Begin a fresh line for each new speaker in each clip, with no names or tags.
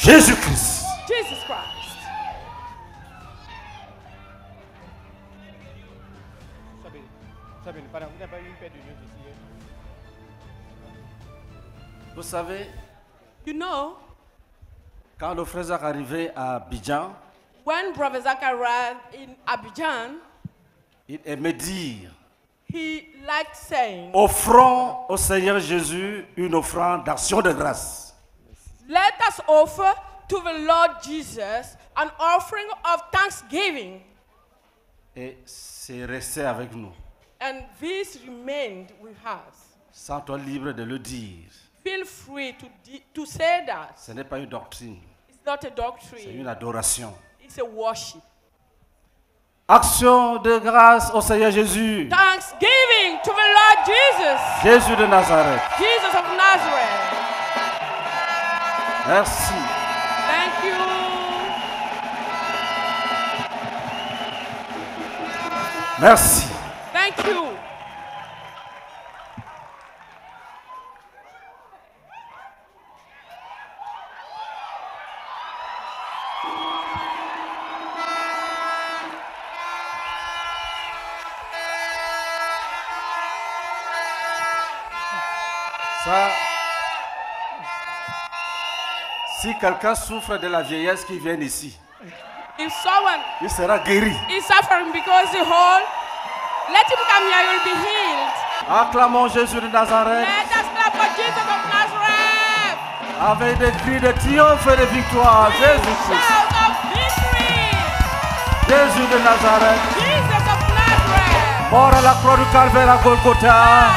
Jésus-Christ.
Jesus Christ.
Vous savez,
You know,
quand le frère Zach arrivait à Abidjan,
when Brother Zach arrived in Abidjan,
il aimait dire,
he liked saying,
offrons au Seigneur Jésus une offrande d'action de grâce.
let us offer to the Lord Jesus an offering of thanksgiving.
Et c'est resté avec nous.
And this remained with us.
Sens-toi libre de le dire.
Feel free to say that.
Ce n'est pas une doctrine,
It's not a
c'est
doctrine,
une adoration.
it's a worship.
Action de grâce au Seigneur Jésus.
Thanksgiving to the Lord Jesus,
Jésus de Nazareth.
Jesus of Nazareth.
Merci.
Thank you.
Merci.
Thank you.
Ça, si quelqu'un souffre de la vieillesse qui vient ici,
If someone
il sera guéri.
is suffering because the whole, let him come here, you will be healed.
Acclamons Jésus de Nazareth
Let us clap for Jesus of Nazareth.
avec des cris de triomphe et de victoire. Jésus-Christ.
Shout of victory.
Jésus de Nazareth.
Jesus of Nazareth.
Mort à la croix du Calvaire à Golgotha.
At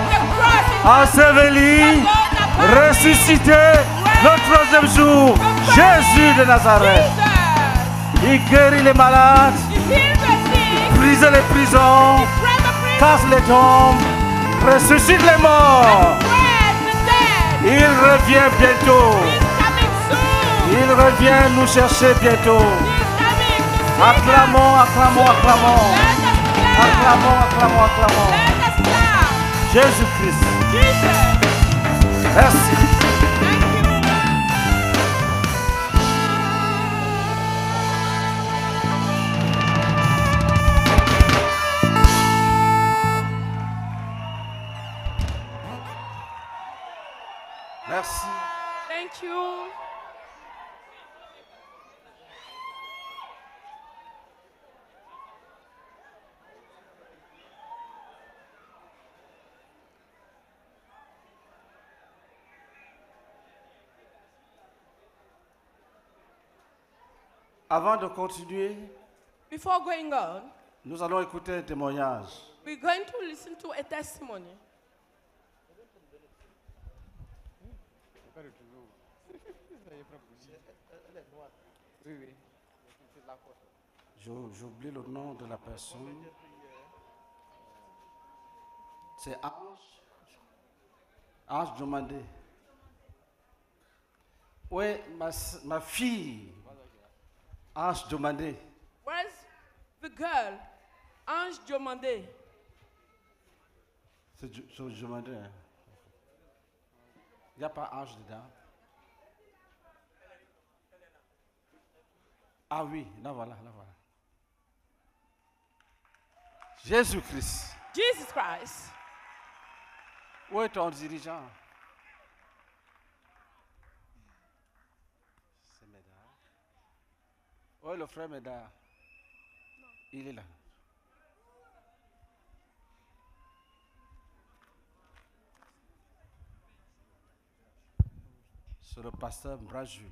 the cross,
Enseveli. Ressuscité. Le troisième jour. Jésus de Nazareth.
Jesus.
Il guérit les malades.
He healed the sick.
Brise les prisons.
Break the prison.
Casse les tombes. Ressuscite les morts.
Break the dead.
Il revient bientôt.
He's coming soon.
Il revient nous chercher bientôt.
He's coming to save us.
Acclamons, acclamons, acclamons.
Let us clap.
Acclamons, acclamons, acclamons.
Let us clap.
Jésus-Christ.
Jesus.
Merci.
Thank you.
Merci.
Thank you.
Avant de continuer,
Before going on,
nous allons écouter un témoignage.
we're going to listen to a testimony.
J'oublie le nom de la personne. C'est Ange. Ange Diomandé. Oui, ma fille. Ange Diomandé.
Where's the girl? Ange Diomandé.
C'est Diomandé. Hein? Il n'y a pas Ange dedans. Ah oui, là voilà, là voilà. Jésus-Christ.
Jesus Christ.
Où est ton dirigeant? C'est Médard. Où est le frère Médard? Il est là. C'est le pasteur Brajul.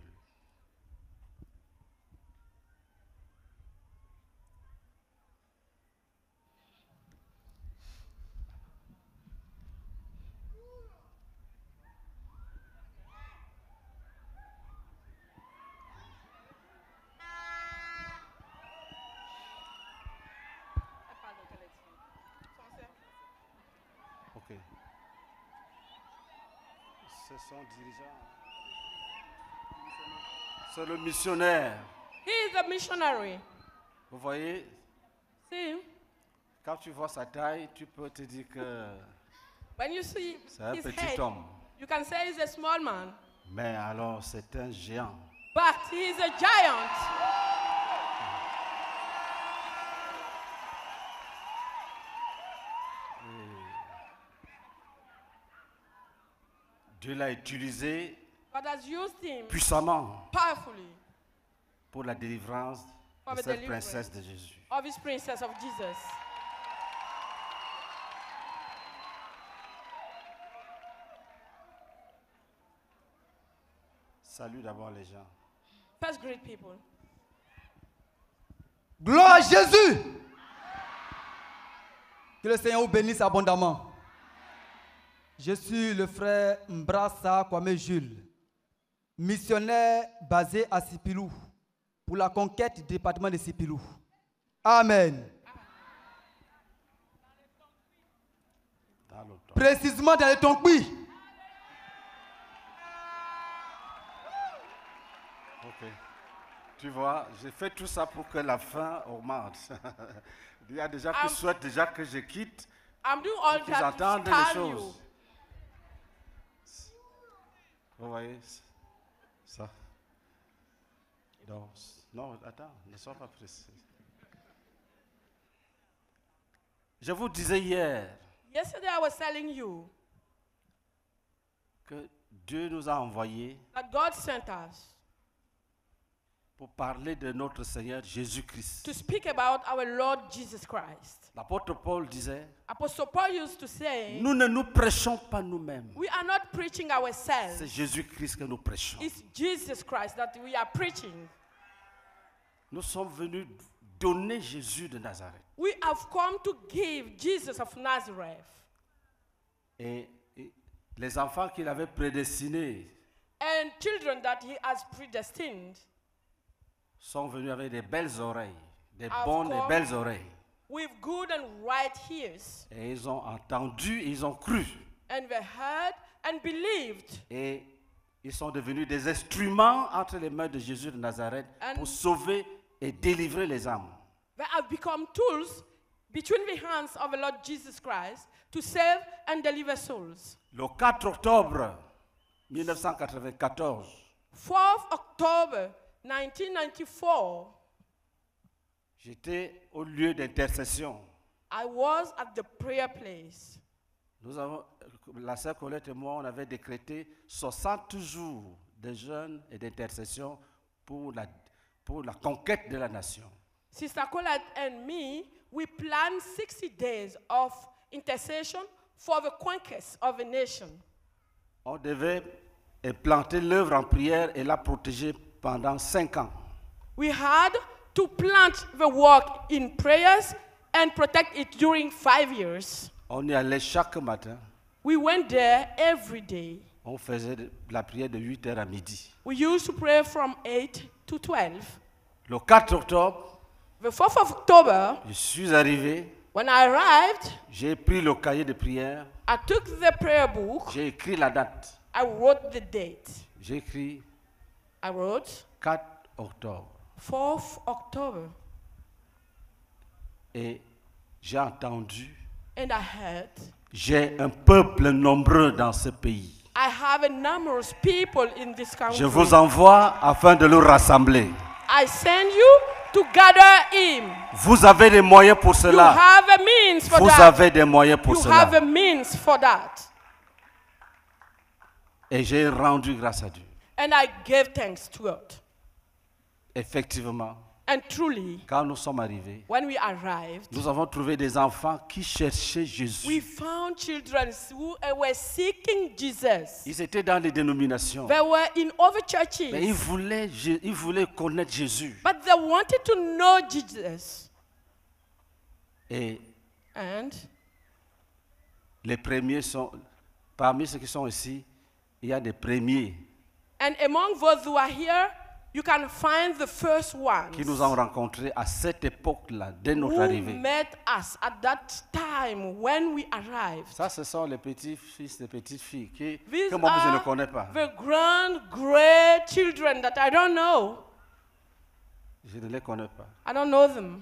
Ok. C'est son dirigeant. C'est le missionnaire.
He is a missionary.
Vous voyez,
See,
quand tu vois sa taille, tu peux te dire que
when you see
c'est un
his
petit
head,
homme.
you can say he's a small man.
Mais alors, c'est un géant.
but he is a giant.
Dieu l'a utilisé
God has used him
puissamment
powerfully
pour la délivrance
for
de
the
cette
deliverance
princesse de Jésus.
of his princess of Jesus.
Salue d'abord les gens.
First, great people.
Gloire à Jésus. Que le Seigneur vous bénisse abondamment. Je suis le frère Mbrassa Kwame Jules, missionnaire basé à Sipilou pour la conquête du département de Sipilou. Amen.
Dans l'automne.
Précisément dans les Tonkbi.
Ok. Tu vois, j'ai fait tout ça pour que la fin augmente. Il y a des gens qui souhaitent déjà que je quitte,
I'm doing all
qu'ils
that
entendent
to
les
tell you.
choses. Vous voyez ça? Donc, non, attends, ne sois pas pressé. Je vous disais hier
Yesterday I was telling you
que Dieu nous a envoyés
that God sent us
pour parler de notre Seigneur Jésus-Christ.
to speak about our Lord Jesus Christ.
L'apôtre Paul disait,
Apostle Paul used to say,
nous ne nous prêchons pas nous-mêmes.
we are not preaching
C'est
ourselves.
Jésus-Christ que nous prêchons.
It's Jesus Christ that we are preaching.
Nous sommes venus donner Jésus de Nazareth.
We have come to give Jesus of Nazareth.
Et les enfants qu'il avait prédestinés
And children that he has predestined
sont venus avec des belles oreilles, des
Of
bonnes et
course.
belles oreilles.
with good and right ears.
Et ils ont entendu, ils ont cru.
And they heard and believed.
Et ils sont devenus des instruments entre les mains de Jésus de Nazareth
And-
pour sauver et délivrer les âmes.
They have become tools between the hands of the Lord Jesus Christ to save and deliver souls.
Le 4 octobre 1994,
4th October 1994,
j'étais au lieu d'intercession.
I was at the prayer place.
Nous avons, la sœur Colette et moi, on avait décrété 60 jours de jeûne et d'intercession pour la conquête de la nation.
Sister Colette and me, we planned 60 days of intercession for the conquest of a nation.
On devait implanter l'œuvre en prière et la protéger pendant 5 ans.
We had to plant the work in prayers and protect it during 5 years.
On y allait chaque matin.
We went there every day.
On faisait de la prière de 8h à midi.
We used to pray from 8 to 12.
Le 4 octobre,
The 4th of October,
je suis arrivé,
when I arrived,
j'ai pris le cahier de prière,
I took the prayer book,
j'ai écrit la date.
I wrote the date.
J'ai écrit
I wrote
4 octobre.
4th October.
Et j'ai entendu,
And I heard,
j'ai un peuple nombreux dans ce pays.
I have a numerous people in this country.
Je vous envoie afin de le rassembler.
I send you to gather him.
Vous avez des moyens pour
You
cela.
have a means for
Vous
that.
avez des moyens pour
You have a
cela.
means for that.
Et j'ai rendu grâce à Dieu.
And I gave thanks to God.
Effectivement,
And truly,
quand nous sommes arrivés,
when we arrived,
nous avons trouvé des enfants qui cherchaient
we
Jésus.
found children who were seeking Jesus.
Ils étaient dans les dénominations.
They were in other
Mais ils
churches,
voulaient connaître Jésus.
but they wanted to know Jesus.
Et
And
les premiers sont, parmi ceux qui sont ici, il y a des premiers
among those who are here, you can find the first ones
qui nous ont rencontrés à cette époque-là, dès notre
who
arrivée.
met us at that time when we arrived.
Ça, ce sont les petits-fils et petites-filles
These
que moi, je ne
are
connais pas.
the grand, great children that I don't know.
Je ne les connais pas.
I don't know them.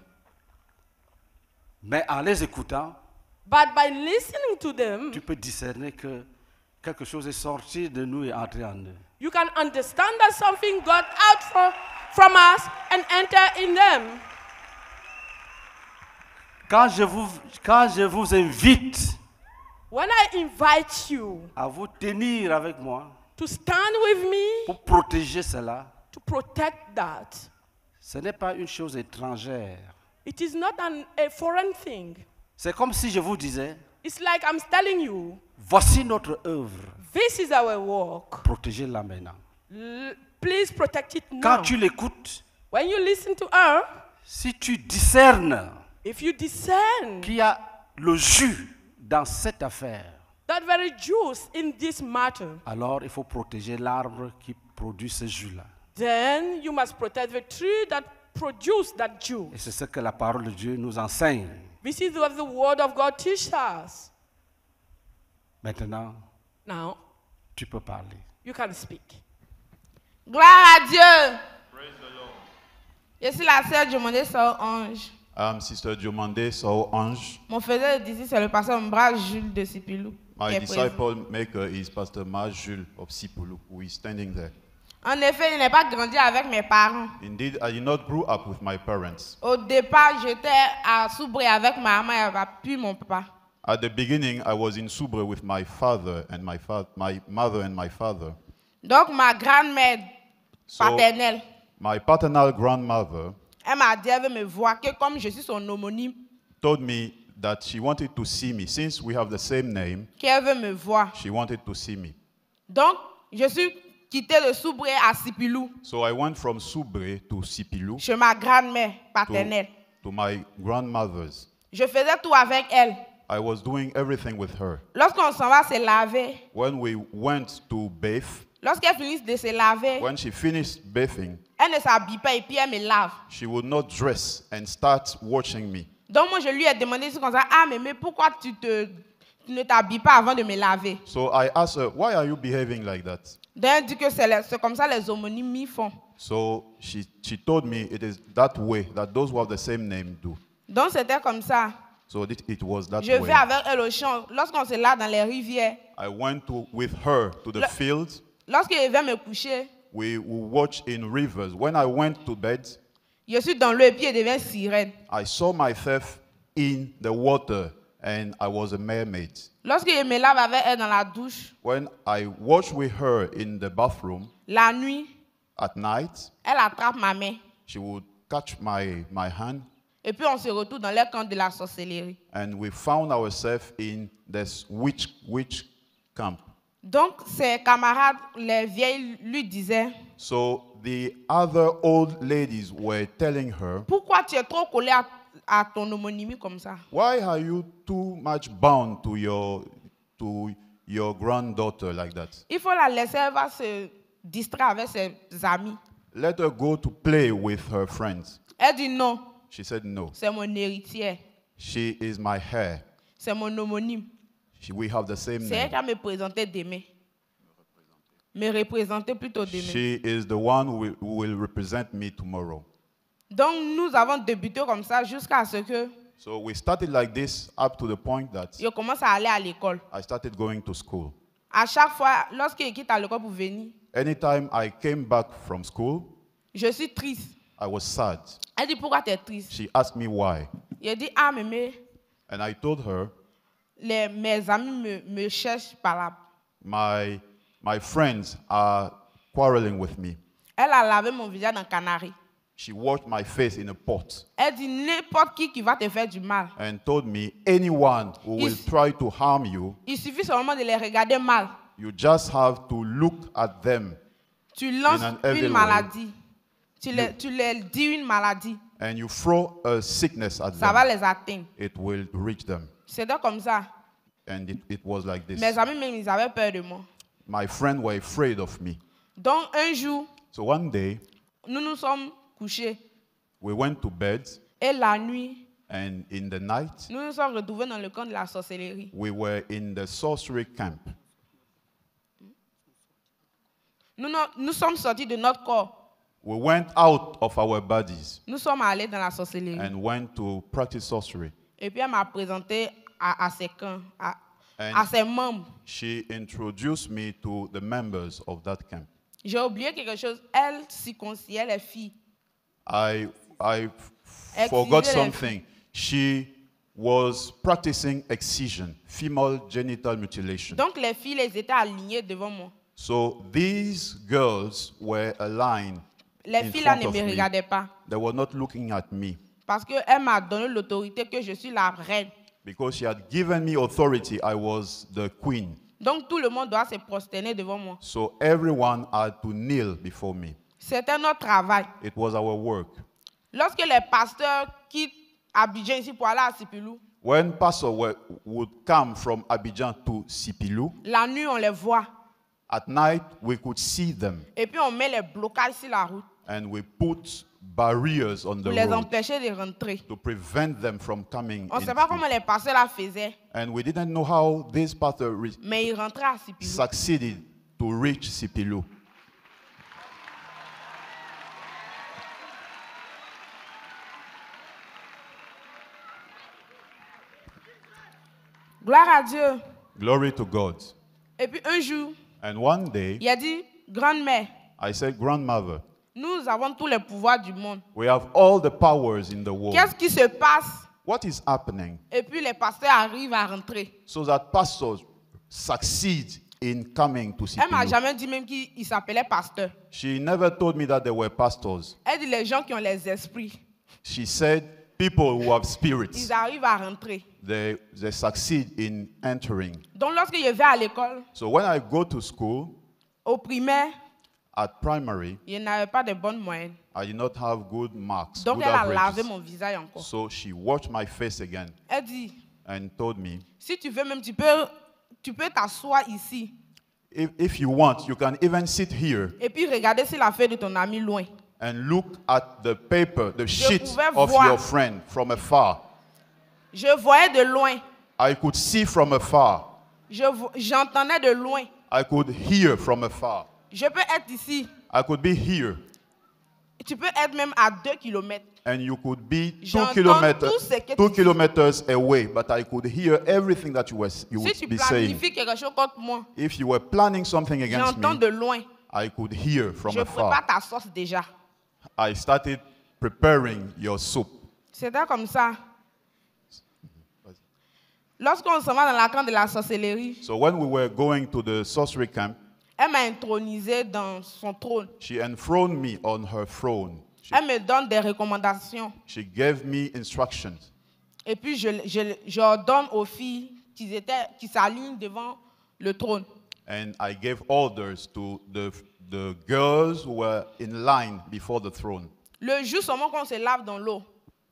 Mais en les écoutant,
But by listening to them,
tu peux discerner que quelque chose est sorti de nous et entré en eux.
You can understand that something got out from us and enter in them.
Quand je vous invite
When I invite you
à vous tenir avec moi
to stand with me
pour protéger cela,
to protect that,
ce n'est pas une chose étrangère.
it is not a foreign thing.
C'est comme si je vous disais,
It's like I'm telling you,
voici notre œuvre,
this is our work.
protégez-la maintenant.
Please protect it
Quand
now.
tu l'écoutes,
When you listen to her,
si tu discernes
if you discern
qu'il y a le jus dans cette affaire,
that very juice in this matter,
alors il faut protéger l'arbre qui produit ce jus-là.
then you must protect the tree that produce that
Et
juice.
c'est ce que la parole de Dieu nous enseigne.
This is what the word of God teaches us.
Maintenant,
Now,
tu peux parler.
you can speak.
Gloire à Dieu. Je suis la sœur Diomandé Sao Ange.
Sister Diomandé Sao Ange.
Mon faiseur d'ici, c'est le pasteur Mbra Jules de Sipilou. qui
My
est présent.
disciple maker is Pastor Ma Jules of Sipulu, who is standing there.
En effet, je n'ai pas grandi avec mes parents.
Indeed, I did not grow up with my parents.
Au départ, j'étais à Soubré avec ma maman et puis mon papa.
At the beginning, I was in Subre with my father and my mother and my father.
Donc, ma grand-mère
So,
paternelle,
my paternal grandmother
elle m'a dit, elle veut me voir, que comme je suis son homonyme,
told me that she wanted to see me. Since we have the same name,
qu'elle veut me voir.
she wanted to see me.
Donc, je suis quitté de Soubré à Sipilou,
So I went from Subre to Sipilu
chez ma grand-mère paternelle.
to my grandmother's.
Je faisais tout avec elle.
I was doing everything with her.
Lorsqu'on s'en va se laver,
When we went to bathe,
lorsqu'elle finit de se laver,
when she finished bathing,
elle ne s'habille pas et puis elle me lave.
she would not dress and start watching me.
Donc moi je lui ai demandé comme ça, ah mais pourquoi tu ne t'habilles pas avant de me laver?
So I asked her, why are you behaving like that?
Donc elle dit que c'est comme ça les homonymes font.
So she told me it is that way that those who have the same name do.
Donc c'était comme ça.
So it was that
Je
way.
vais avec elle au champ. Lorsqu'on se lave dans les rivières,
I went with her to the field.
lorsque je vais me coucher,
We watch in rivers. When I went to bed,
je suis dans l'eau et puis je deviens sirène.
I saw myself in the water and I was a mermaid.
Lorsque je me lave avec elle dans la douche,
When I watched with her in the bathroom
la nuit,
at night,
elle attrape ma main.
she would catch my hand,
Et puis on se retrouve dans le camp de la sorcellerie.
and we found ourselves in this witch camp.
Donc ses camarades, les vieilles, lui disaient,
So the other old ladies were telling her,
pourquoi tu es trop collé à ton homonymie comme ça?
why are you too much bound to your granddaughter like that?
Il faut la laisser, elle va se distraire avec ses amis.
Let her go to play with her friends.
Elle dit non,
She said, no,
c'est mon héritière,
she is my heir.
c'est mon homonyme.
We have the same
C'est elle
name.
qui va me présenter demain. Me représenter plutôt demain.
She is the one who will represent me tomorrow.
Donc nous avons débuté comme ça jusqu'à ce que
So we started like this up to the point that
je commence à aller à l'école.
I started going to school.
À chaque fois, lorsqu'il quitte à l'école pour venir,
Anytime I came back from school,
je suis triste.
I was sad.
Elle dit pourquoi tu es triste?
She asked me why.
Je dis ah mais
And I told her,
mes amis me cherchent par là.
my friends are quarreling with me.
Elle a lavé mon visage dans canari.
She washed my face in a pot
Elle dit n'importe qui va te faire du mal.
and told me, anyone who will try to harm you,
Il suffit seulement de les regarder mal.
you just have to look at them
Tu lances
In an evil
une
way.
maladie. Tu leur dis une maladie.
and you throw a sickness at
Ça va
them.
les atteindre.
It will reach them.
C'était comme ça.
And it was like this.
Mes amis même, ils avaient peur de moi.
My friends were afraid of me.
Donc un jour,
So one day,
nous nous sommes couchés.
we went to bed,
Et la nuit,
and in the night,
nous nous sommes retrouvés dans le camp de la sorcellerie.
we were in the sorcery camp.
Nous sommes sortis de notre corps.
We went out of our bodies
Nous sommes allés dans la sorcellerie.
and went to practice sorcery.
Et puis elle m'a présenté à ces camps. à ses membres.
she introduced me to the members of that camp.
J'ai oublié quelque chose. Elle circonciait les filles.
I
Exciser
forgot
les
something. She was practicing excision, female genital mutilation.
Donc les filles, les étaient alignées devant moi.
So these girls were aligned
Les
in
filles là
front
ne
of
me
me.
regardaient pas.
They were not looking at me
Parce qu'elle m'a donné l'autorité que je suis la reine.
because she had given me authority. I was the queen.
Donc tout le monde doit se prosterner devant moi.
So everyone had to kneel before me.
C'était notre travail.
It was our work.
Lorsque les pasteurs quittent Abidjan ici pour aller à Sipilou,
When pastors would come from Abidjan to Sipilou,
la nuit on les voit.
at night we could see them
Et puis on met les blocages sur la route
and we put barriers on the
pour les
road
empêcher de rentrer.
to prevent them from coming
On ne sait pas comment
in.
les pasteurs la faisaient,
And we didn't know how this pastor
mais ils rentraient à Sipilou.
succeeded to reach Sipilou.
Gloire à Dieu.
Glory to God.
Et puis un jour,
And one day,
il a dit, grand-mère,
I said, Grandmother,
nous avons tous les pouvoirs du monde.
we have all the powers in the world.
Qu'est-ce qui se passe?
What is happening
Et puis les pasteurs arrivent à rentrer.
so that pastors succeed in coming to
Elle m'a
Sipilou?
jamais dit même qu'il s'appelait pasteur.
She never told me that they were pastors.
Elle dit les gens qui ont les esprits,
She said people who have spirits,
ils arrivent à rentrer.
they succeed in entering.
Donc lorsque je vais à l'école,
So when I go to school,
au primaire,
at primary,
je n'avais pas de bonnes moyennes.
I did not have good marks,
Donc
good
elle a lavé
averages.
mon visage encore.
So she washed my face again
Elle dit,
and told me,
si tu veux même, tu peux t'asseoir ici
if you want, you can even sit here
et puis regarder si la feuille de ton ami loin.
and look at the paper, the sheet
pouvais
of
voir.
your friend from afar.
Je voyais de loin.
I could see from afar.
J'entendais de loin.
I could hear from afar.
Je peux être ici.
I could be here
Tu peux être même à 2 kilomètres.
and you could be
J'entends
2 kilometers,
tout ce que tu
2
dis.
kilometers away, but I could hear everything that you
Si
would
tu
be saying.
planifies quelque chose contre moi,
If you were planning something against
j'entends
me,
de loin.
I could hear from
Je prépare
afar.
ta sauce déjà.
I started preparing your soup.
C'était comme ça. Lorsqu'on s'en va dans la camp de la sorcellerie,
So when we were going to the sorcery camp,
elle m'a intronisé dans son trône.
she enthroned me on her throne.
Elle me donne des recommandations.
She gave me instructions.
Et puis, j'ordonne aux filles qui s'alignent devant le trône.
And I gave orders to the girls who were in line before the throne.
Le jour seulement qu'on se lave dans l'eau,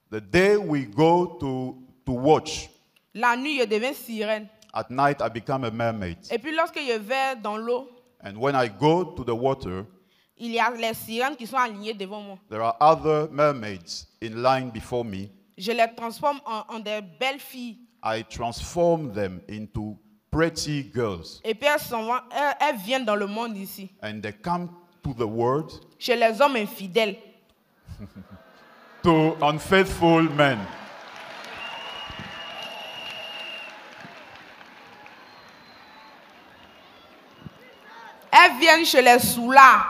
The day we go to watch,
la nuit, je deviens sirène.
at night I become a mermaid.
Et puis, lorsque je vais dans l'eau,
And when I go to the water,
il y a les sirènes qui sont alignées devant moi.
there are other mermaids in line before me.
Je les transforme en des belles filles.
I transform them into pretty girls.
Et puis, elles viennent dans le monde ici,
And they come to the world
chez les hommes infidèles.
to unfaithful men.
Elles viennent chez les soulards.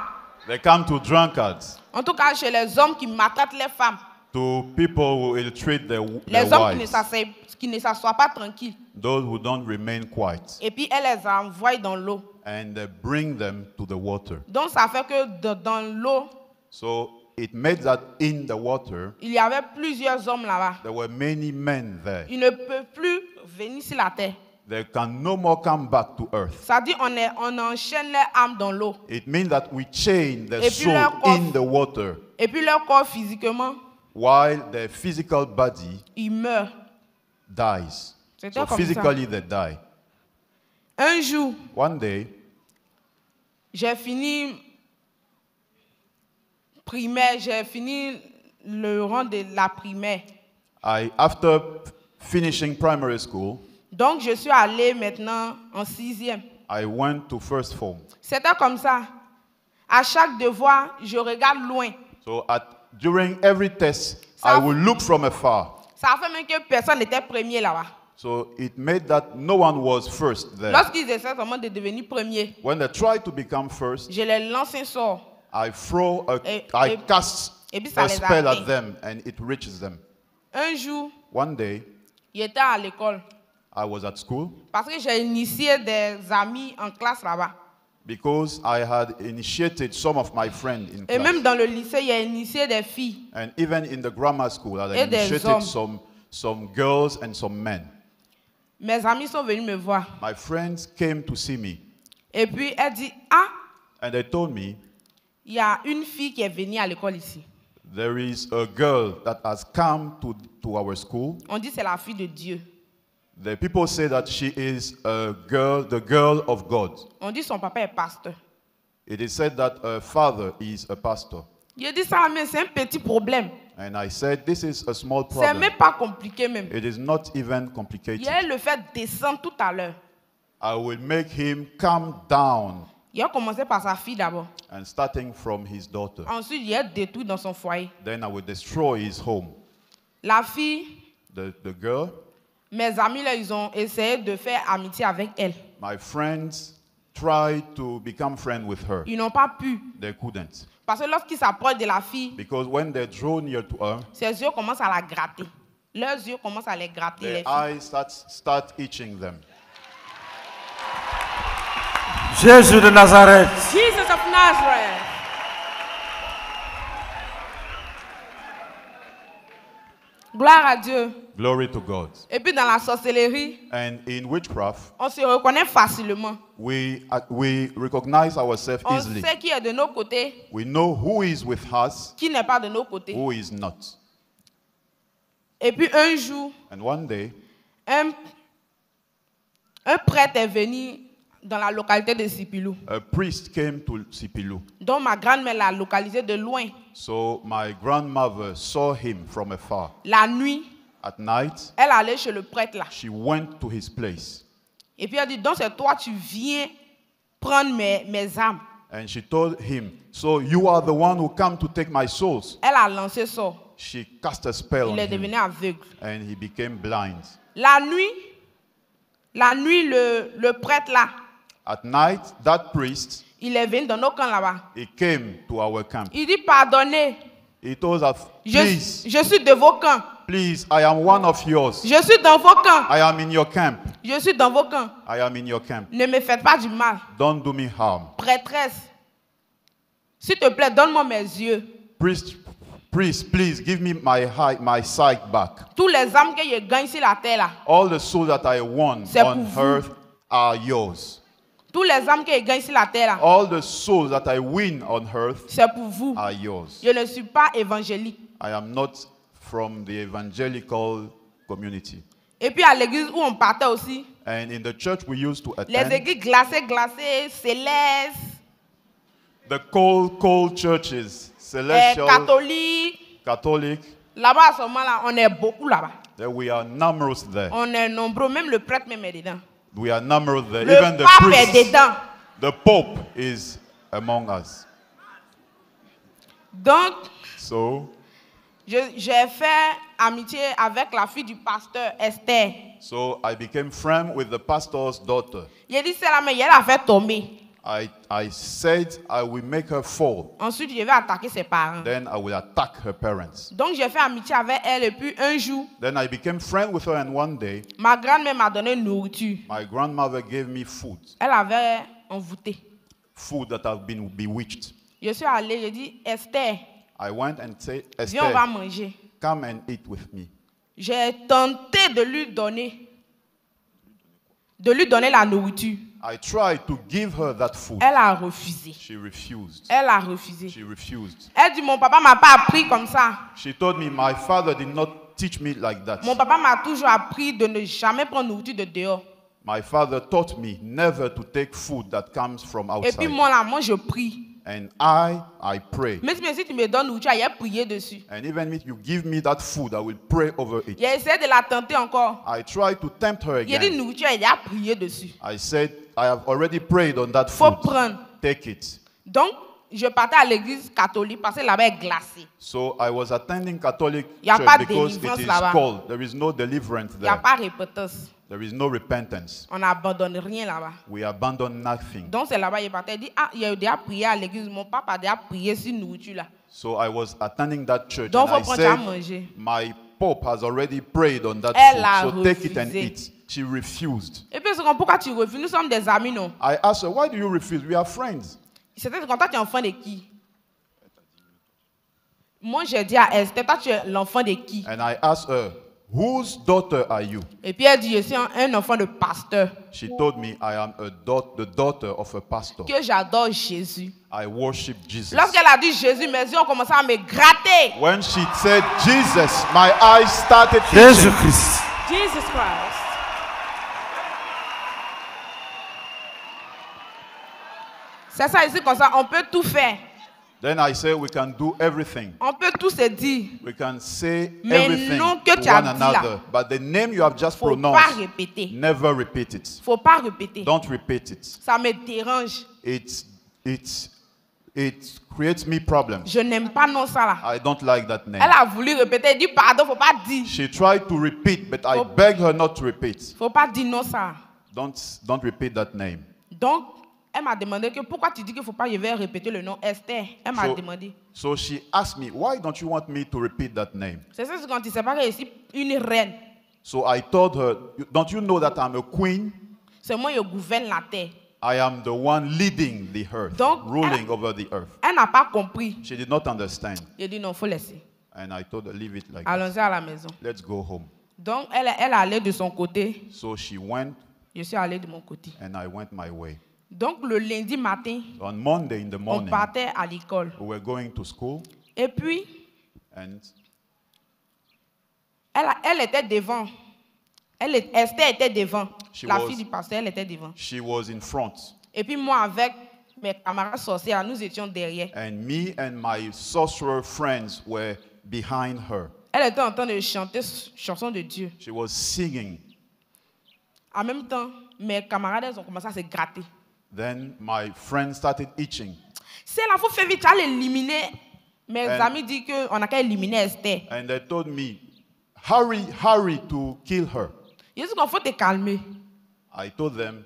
They come to drunkards,
En tout cas, chez les hommes qui maltraitent les femmes.
to people who ill-treat their
Les hommes
wives,
qui ne s'assoient pas tranquilles.
those who don't remain quiet.
Et puis, elles les envoient dans l'eau.
And they bring them to the water.
Donc, ça fait que dans l'eau,
So it made that in the water,
il y avait plusieurs hommes là-bas.
there were many men there.
Ils ne peuvent plus venir sur la terre.
They can no more come back to earth.
Ça dit, on enchaîne les âmes dans l'eau.
It means that we chain the
Et puis
soul
leur corps-
in the water,
Et puis, leur corps physiquement,
while their physical body
il meurt.
dies.
C'était
So
comme ça.
physically they die.
Un jour,
One day,
j'ai fini primaire, j'ai fini le rang de la primaire.
after finishing primary school,
Donc, je suis allée maintenant en 6e.
I went to first form.
C'était comme ça. À chaque devoir, je regarde loin.
So during every test,
Ça-
I will look from afar.
Ça a fait même que personne n'était premier là-bas.
So it made that no one was first there.
Lorsqu'ils essaient seulement de devenir premiers,
When they tried to become first,
je les lance un sort.
I
Et
cast
puis ça
a
les
spell
atteint.
at them and it reaches them.
Un jour,
One day,
il était à l'école
I was at school
parce que j'ai initié des amis en classe là-bas.
because I had initiated some of my friends in
Et
class.
même dans le lycée, il a initié des filles.
And even in the grammar school, I
Et
had
des
initiated
hommes.
some girls and some men.
Mes amis sont venus me voir.
My friends came to see me
Et puis, elle dit, ah,
and they told me,
il y a une fille qui est venue à l'école ici.
there is a girl that has come to our school.
On dit c'est la fille de Dieu.
The people say that she is a girl, the girl of God.
On dit son papa est pasteur.
It is said that her father is a pastor.
Il dit ça, mais c'est un petit problème.
And I said, this is a small
C'est
problem.
même pas compliqué même.
It is not even
Il
complicated.
a le fait descendre tout à l'heure.
I will make him calm down,
Il a commencé par sa fille d'abord.
and starting from his daughter.
Ensuite, il a détruit dans son foyer.
Then I will destroy his home.
La fille,
The girl,
mes amis, là, ils ont essayé de faire amitié avec elle.
my friends tried to become friends with her.
Ils n'ont pas pu.
They couldn't.
Parce que lorsqu'ils s'approchent de la fille,
Because when they draw near to her,
ses yeux commencent à la gratter. Leurs yeux commencent à les gratter. Les
their
filles.
eyes start itching them.
Jésus de Nazareth.
Jesus of Nazareth.
Gloire à Dieu.
Glory to God.
Et puis dans la sorcellerie,
And in witchcraft,
on se reconnaît facilement.
we recognize ourselves
On
easily.
sait qui est de nos côtés,
We know who is with us,
qui n'est pas de nos côtés.
who is not.
Et puis un jour,
And one day,
un prêtre est venu dans la localité de Sipilou,
a priest came to Sipilu.
dont ma grand-mère l'a localisé de loin.
So my grandmother saw him from afar.
La nuit,
At night,
elle allait chez le prêtre là.
she went to his place.
Et puis elle dit, donc c'est toi, tu viens prendre mes âmes.
And she told him, so you are the one who come to take my souls.
Elle a lancé ça.
She cast a spell on
Il est devenu
him
aveugle.
and he became blind.
La nuit, le prêtre là,
At night, that priest,
il est venu dans nos camps là-bas.
he came to our camp.
Il dit, pardonnez,
He told us, please,
je suis de vos camps.
please, I am one of yours.
Je suis dans vos camps.
I am in your camp.
Je suis dans vos camps.
I am in your camp.
Ne me faites pas du mal.
Don't do me harm.
Prêtresse, s'il te plaît, donne-moi mes yeux.
Priest, please give me my sight back.
Tous les âmes que je gagne sur la terre là,
All the souls that I won
C'est
on
pour vous.
earth are yours.
tous les âmes que je gagne sur la terre là,
All the souls that I win on earth
c'est pour vous.
are yours.
Je ne suis pas évangélique.
I am not from the evangelical community.
Et puis à l'église où on partait aussi,
And in the church we used to
les
attend,
églises glacées, célestes,
the cold churches, celestial,
catholiques.
Catholic,
Là-bas à ce moment-là, on est beaucoup là-bas.
that we are numerous there.
On est nombreux, même le prêtre même est dedans.
We are numerous there.
Le
Even the
pape est
priest,
dedans.
the Pope is among us.
Donc,
So
j'ai fait amitié avec la fille du pasteur, Esther.
I became friend with the pastor's daughter.
Il a dit, c'est là, mais elle a fait tomber.
I said I will make her fall.
Ensuite, je vais attaquer ses parents.
Then I will attack her parents.
Donc, j'ai fait amitié avec elle et puis un jour,
Then I became friend with her, and one day
ma grand-mère m'a donné une nourriture.
my grandmother gave me food
Elle avait envoûté.
that have been bewitched.
Je suis allée, j'ai dit, Esther,
I went and said,
viens, on va
Esther,
manger.
come and eat with me.
J'ai tenté de lui donner la nourriture.
I tried to give her that food.
Elle a refusé.
She refused.
Elle a refusé.
She refused.
Elle dit, mon papa m'a pas appris comme ça.
She told me my father did not teach me like that.
Mon papa m'a toujours appris de ne jamais prendre nourriture de dehors.
My father taught me never to take food that comes from
Et puis
outside.
moi là, moi je prie.
And I pray.
Mais si tu me donnes nourriture, il a prié dessus.
And even if you give me that food, I will pray over it.
Il a essayé de la tenter encore.
I tried to tempt her
Il a dit
again.
nourriture, il a prié dessus.
I said, I have already prayed on that
Faut
food.
prendre.
Take it.
Donc, je partais à l'église catholique parce que là-bas est glacé.
So I was attending Catholic
Y a
church
pas de
because it
délivrance
is
là-bas.
cold. There is no deliverance
Il n'y a
there.
pas de repentance.
There is no repentance.
On n'abandonne rien là-bas.
We abandon nothing.
Donc c'est là-bas, il partait, il dit, ah, il y a déjà prié à l'église, mon papa a déjà prié sur nourriture là.
So I was attending that church
Donc
and
faut
I
prendre à
said,
manger.
my Pope has already prayed on that
Elle a
food, so take it and
refusé.
eat. She refused.
Et puis, c'est comme, pourquoi tu refuses? Nous sommes des amis, non?
I asked her, why do you refuse? We are friends.
C'était comme, toi, tu es enfant de qui? Moi, j'ai dit à Esther, toi, tu es l'enfant de qui?
And I asked her, whose daughter are you?
Et puis, elle dit, je suis un enfant de pasteur.
She told me, I am the daughter of a pastor.
Que j'adore Jésus.
I worship Jesus.
Lorsqu'elle a dit Jésus, mes yeux ont commencé à me gratter.
When she said Jesus, my eyes started itching.
Jésus-Christ.
Jesus Christ.
C'est ça ici, comme ça, on peut tout faire.
Then I said, we can do everything.
On peut tout se dire.
We can say
Mais
everything
non que
to
tu as
one
dit là.
another. But the name you have just
Faut pas
pronounced,
répéter.
never repeat it.
Faut pas répéter.
Don't repeat it.
Ça me dérange.
It creates me problems.
Je n'aime pas non ça là.
I don't like that name.
Elle a voulu répéter, elle dit pardon, faut pas dire.
She tried to repeat, but I
Faut-
begged her not to repeat.
Faut pas dire non ça.
Don't repeat that name.
Donc, elle m'a demandé que pourquoi tu dis qu'il faut pas, je vais répéter le nom Esther. Elle m'a demandé.
So she asked me, why don't you want me to repeat that name?
C'est ça, c'est quand tu sais pas que je suis une reine.
So I told her, don't you know that I'm a queen?
C'est moi qui gouverne la terre.
I am the one leading the earth,
Donc,
ruling over the earth.
Elle n'a pas compris.
She did not understand.
J'ai dit non, faut laisser.
And I told her, leave it like that.
Allons-y à la maison.
Let's go home.
Donc, elle allait de son côté.
So she went,
Je suis allée de mon côté.
and I went my way.
Donc, le lundi matin,
On Monday in the
on
morning,
partait à l'école.
we were going to school,
Et puis,
and
elle était devant. Esther était devant.
She
La
was-
fille du pasteur, elle était devant.
she was in front.
Et puis moi, avec mes camarades sorcières, nous étions derrière.
And me and my sorcerer friends were behind her.
Elle était en train de chanter chanson de Dieu.
She was singing.
En même temps, mes camarades elles ont commencé à se gratter.
Then my friend started itching.
C'est là, il faut faire vite, tu vas l'éliminer. Mes
And-
amis disent qu'on a qu'à éliminer Esther.
And they told me, hurry to kill her.
Je dis qu'il faut te calmer.
I told them,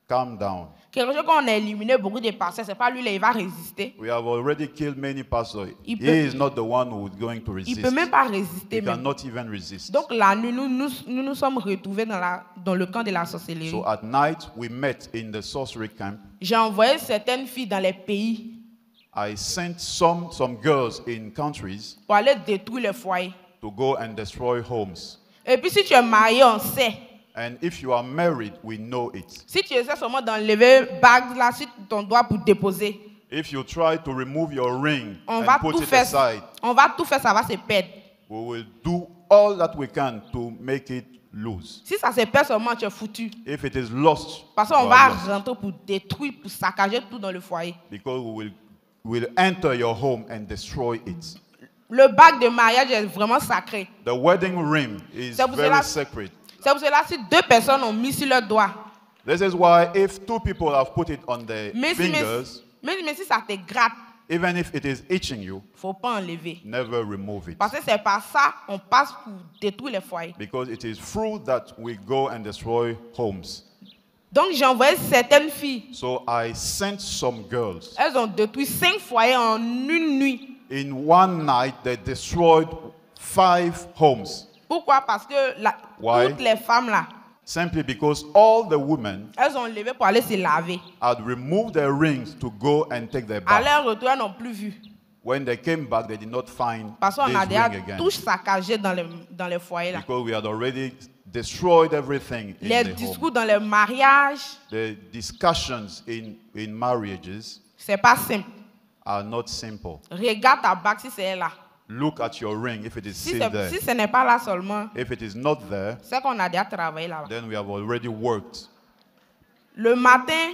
calm down.
Quelque chose qu'on a éliminé beaucoup de pasteurs, c'est pas lui, là, il va résister.
We have already killed many pastors.
Il
He
peut-
is not the one who is going to
Il
resist.
ne peut même pas résister.
He
Même.
cannot even resist.
Donc la nuit, nous sommes retrouvés dans le camp de la sorcellerie.
So at night, we met in the sorcery camp.
J'ai envoyé certaines filles dans les pays
I sent some girls in countries
pour aller détruire les foyers.
to go and destroy homes.
Et puis si tu es marié, on sait.
And if you are married, we know it.
Si tu essaies seulement d'enlever bague là sur ton doigt pour déposer,
If you try to remove your ring
on
and
va
put
tout
it
faire.
aside,
On va tout faire, ça va se perdre.
we will do all that we can to make it loose.
Si ça se perd seulement, tu es foutu.
If it is lost,
Parce qu'on
you
va
are lost.
rentrer pour détruire, pour saccager tout dans le foyer.
Because we will enter your home and destroy it.
Le bague de mariage est vraiment sacré.
The wedding ring is
C'est pour
very
cela-
sacred.
C'est pour cela si deux personnes ont mis sur leur doigt,
This is why if two people have put it on their
mais
fingers,
si ça te gratte,
even if it is itching you,
faut pas enlever.
never remove it.
Parce que c'est par ça on passe pour détruire les foyers.
Because it is through that we go and destroy homes.
Donc j'ai envoyé certaines filles.
So I sent some girls.
Elles ont détruit 5 foyers en une nuit.
In one night, they destroyed 5 homes.
Pourquoi? Parce que
Why?
toutes les femmes là,
Simply because all the women
elles ont levé pour aller se laver.
had removed their rings to go and take their
À
bath.
leur retour, elles n'ont plus vu.
When they came back, they did not find
Parce qu'on
this
a déjà
ring again.
tout saccagé dans les foyers là.
Because we had already destroyed everything in
Les
the
discours
home.
dans les mariages,
The discussions in marriages
c'est pas simple.
are not simple.
Regarde ta bague si c'est là.
Look at your ring if it is
Si,
still there.
si ce n'est pas là seulement,
If it is not there,
c'est qu'on a déjà travaillé là-bas.
then we have already worked.
Le matin,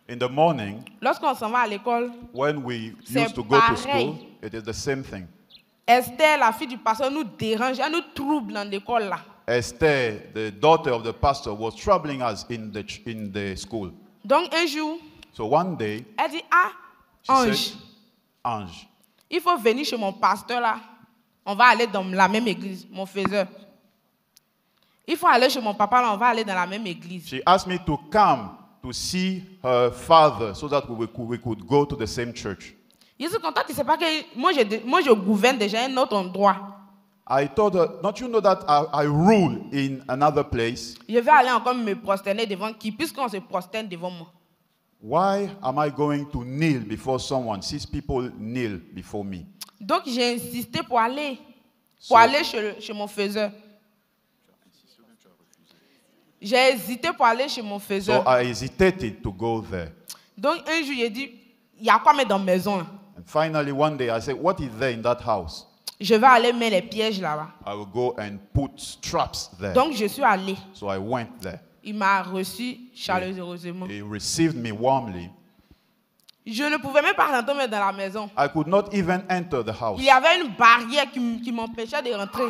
In the morning,
lorsqu'on s'en va à l'école,
when we
C'est
used to go to
pareil.
school, it is the same thing.
Esther, la fille du pasteur, nous dérange, elle nous trouble dans l'école là.
Esther, the daughter of the pastor, was troubling us in the school.
Donc un jour,
So one day,
elle dit, ah,
she
ange,
said, Ange,
il faut venir chez mon pasteur là. On va aller dans la même église, mon faiseur. Il faut aller chez mon papa là, on va aller dans la même église.
she asked me to come to see her father so that we could go to the same church.
Je suis content, tu sais pas que moi je gouverne déjà un autre endroit.
I told her, don't you know that I rule in another place?
Je vais aller encore me prosterner devant qui, puisqu'on se prosterne devant moi.
Why am I going to kneel before someone? 6 people kneel before me.
Donc j'ai insisté pour aller chez mon faiseur. J'ai hésité pour aller chez mon
So
faiseur.
I hesitated to go there.
Donc un jour j'ai dit, il y a quoi mettre dans la maison là?
And finally, one day, I said, what is there in that house?
Je vais aller mettre les pièges là-bas.
I will go and put traps there.
Donc je suis allé.
So I went there.
Il m'a reçu chaleureusement.
He received me warmly.
Je ne pouvais même pas rentrer dans la maison.
I could not even enter the house.
Il y avait une barrière qui m'empêchait de rentrer.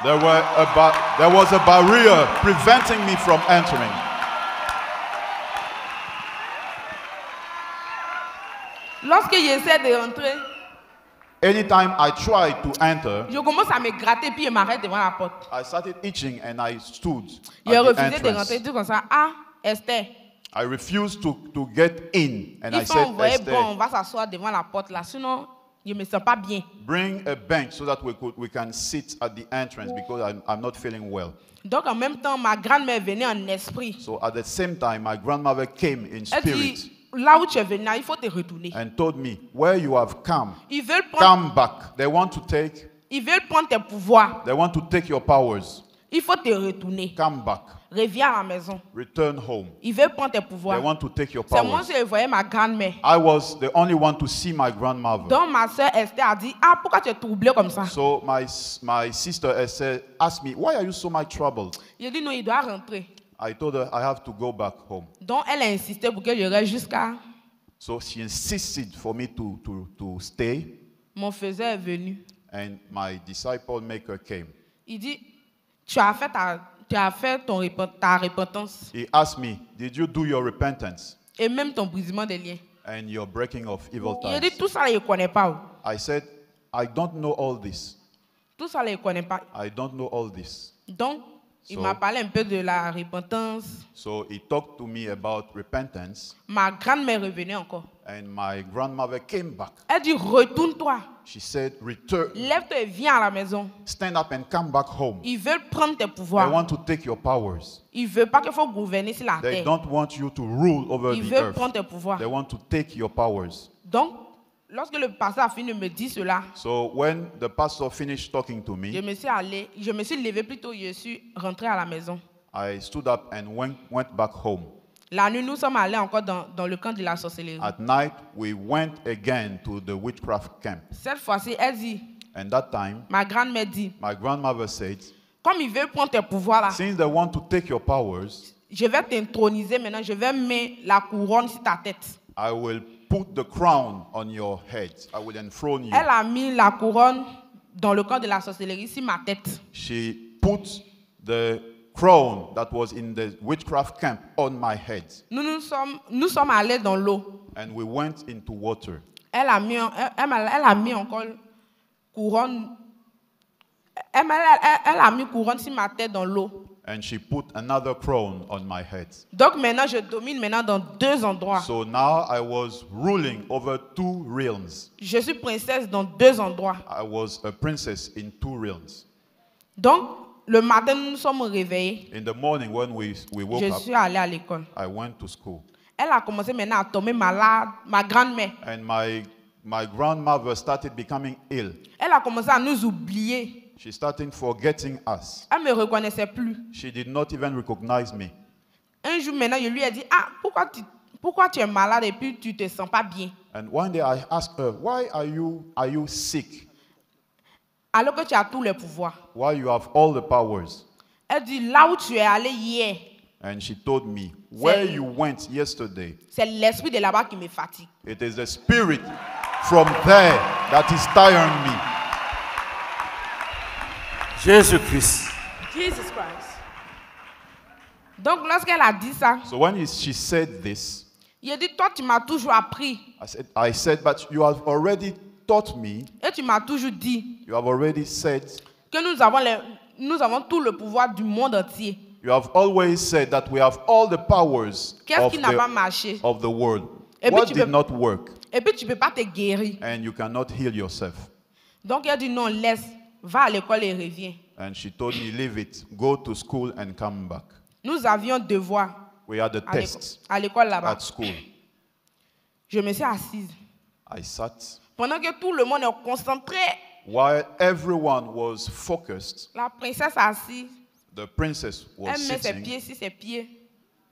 There was a barrier preventing me from entering.
Lorsque j'essaie de rentrer,
Anytime I tried to enter,
je commence à me gratter puis je m'arrête devant la porte.
I started itching and I stood
J'ai
at the
refusé de rentrer
entrance.
tout comme ça. Ah, Esther,
I refused to get in and I
il faut
said,
envoyer bon, on
Esther,
va s'asseoir devant la porte là, sinon je me sens pas bien.
bring a bench so that we can sit at the entrance because I'm not feeling well.
Donc en même temps, ma grand-mère venait en esprit.
So at the same time, my grandmother came in
Elle
spirit
dit, là où tu es venu, il faut te retourner.
and told me, where you have come,
Ils veulent prendre,
come back. They want to take
tes pouvoirs.
your powers.
Il faut te retourner.
Come back.
Reviens à la maison.
Return home.
Ils veulent prendre tes
They
pouvoirs.
want to take your
C'est moi
powers.
qui je voyais ma grand-mère.
I was the only one to see my grandmother.
Donc ma soeur Esther a dit, ah, pourquoi tu es troublé comme ça?
So my sister Esther asked me, why are you so much troubled?
J'ai dit, non, il doit rentrer.
I told her I have to go back home.
Donc elle a insisté pour que je reste jusqu'à...
So she insisted for me to stay,
Mon faiseur est venu.
and my disciple maker came.
Il dit, tu as fait ta repentance
He asked me, did you do your repentance
et même ton brisement des liens.
and your breaking of evil
Il a dit,
ties?
tout ça, je ne connais pas.
I said, I don't know all this.
Tout ça, je ne connais pas.
I don't know all this.
Donc, il
So-
m'a parlé un peu de la repentance.
So he talked to me about repentance,
Ma grand-mère revenait encore.
and my grandmother came back.
Elle dit, retourne-toi.
She said, return,
Lève-toi et viens à la maison.
stand up and come back home.
Ils veulent prendre tes
They
pouvoirs.
want to take your powers.
Ils ne veulent pas qu'il faut gouverner sur la
They
terre.
don't want you to rule over
Ils
the
veulent
earth.
prendre tes pouvoirs.
They want to take your powers.
Donc, lorsque le pasteur a fini de me dire cela,
So when the pastor finished talking to
je
me,
me suis levé plutôt, je suis rentré à la maison.
I stood up and went back home.
La nuit, nous sommes allés encore dans le camp de la sorcellerie.
At night, we went again to the witchcraft camp.
Cette fois-ci, elle dit,
And that time,
ma grand-mère dit,
my grandmother said,
comme ils veulent prendre tes pouvoirs là,
since they want to take your powers,
je vais t'introniser maintenant, je vais mettre la couronne sur ta tête.
I will put the crown on your head. I will enthrone you.
Elle a mis la couronne dans le camp de la sorcellerie sur ma tête.
She put the crown that was in the witchcraft camp on my head.
Nous sommes allés dans l'eau.
And we went into water.
Elle a mis encore couronne. Elle a mis couronne sur ma tête dans l'eau.
And she put another crown on my head.
Donc maintenant, je domine maintenant dans 2 endroits.
So now I was ruling over 2 realms.
Je suis princesse dans 2 endroits.
I was a princess in 2 realms.
Donc, le matin, nous nous sommes réveillés.
In the morning when we woke
Je
up,
suis allée à l'école.
I went to school.
Elle a commencé maintenant à tomber malade, ma grand-mère.
And my grandmother started becoming ill.
Elle a commencé à nous oublier.
She started forgetting us.
Elle ne me reconnaissait plus.
She did not even recognize me.
Un jour maintenant, je lui ai dit, ah, pourquoi tu es malade et puis tu ne te sens pas bien?
And one day I asked her, why are you sick?
Alors que tu as tous les pouvoirs.
Why you have all the powers?
Elle dit, là où tu es allé hier,
And she told me, where you went yesterday,
c'est l'esprit de là-bas qui me fatigue.
it is the spirit from there that is tiring me.
Jésus-Christ.
Jesus Christ.
Donc lorsqu'elle a dit ça,
So when she said this,
il a dit, toi tu m'as toujours appris
I said, but you have already taught me,
et tu m'as toujours dit
you have already said,
que nous avons tout le pouvoir du monde entier.
you have always said that we have all the powers
Qu'est-ce qui n'a pas marché?
of the world.
Et puis
What
tu
did
peux-
not work?
Et puis tu ne peux pas te guérir.
And you cannot heal yourself.
Donc elle dit non, laisse, va à l'école et reviens.
And she told me, leave it, go to school and come back.
Nous avions devoir
We had a
à l'école-
test
à l'école là-bas.
at school.
Je me suis assise.
I sat.
Pendant que tout le monde est concentré,
While everyone was focused,
la princesse assise,
the princess was
elle met ses
sitting,
pieds sur ses pieds.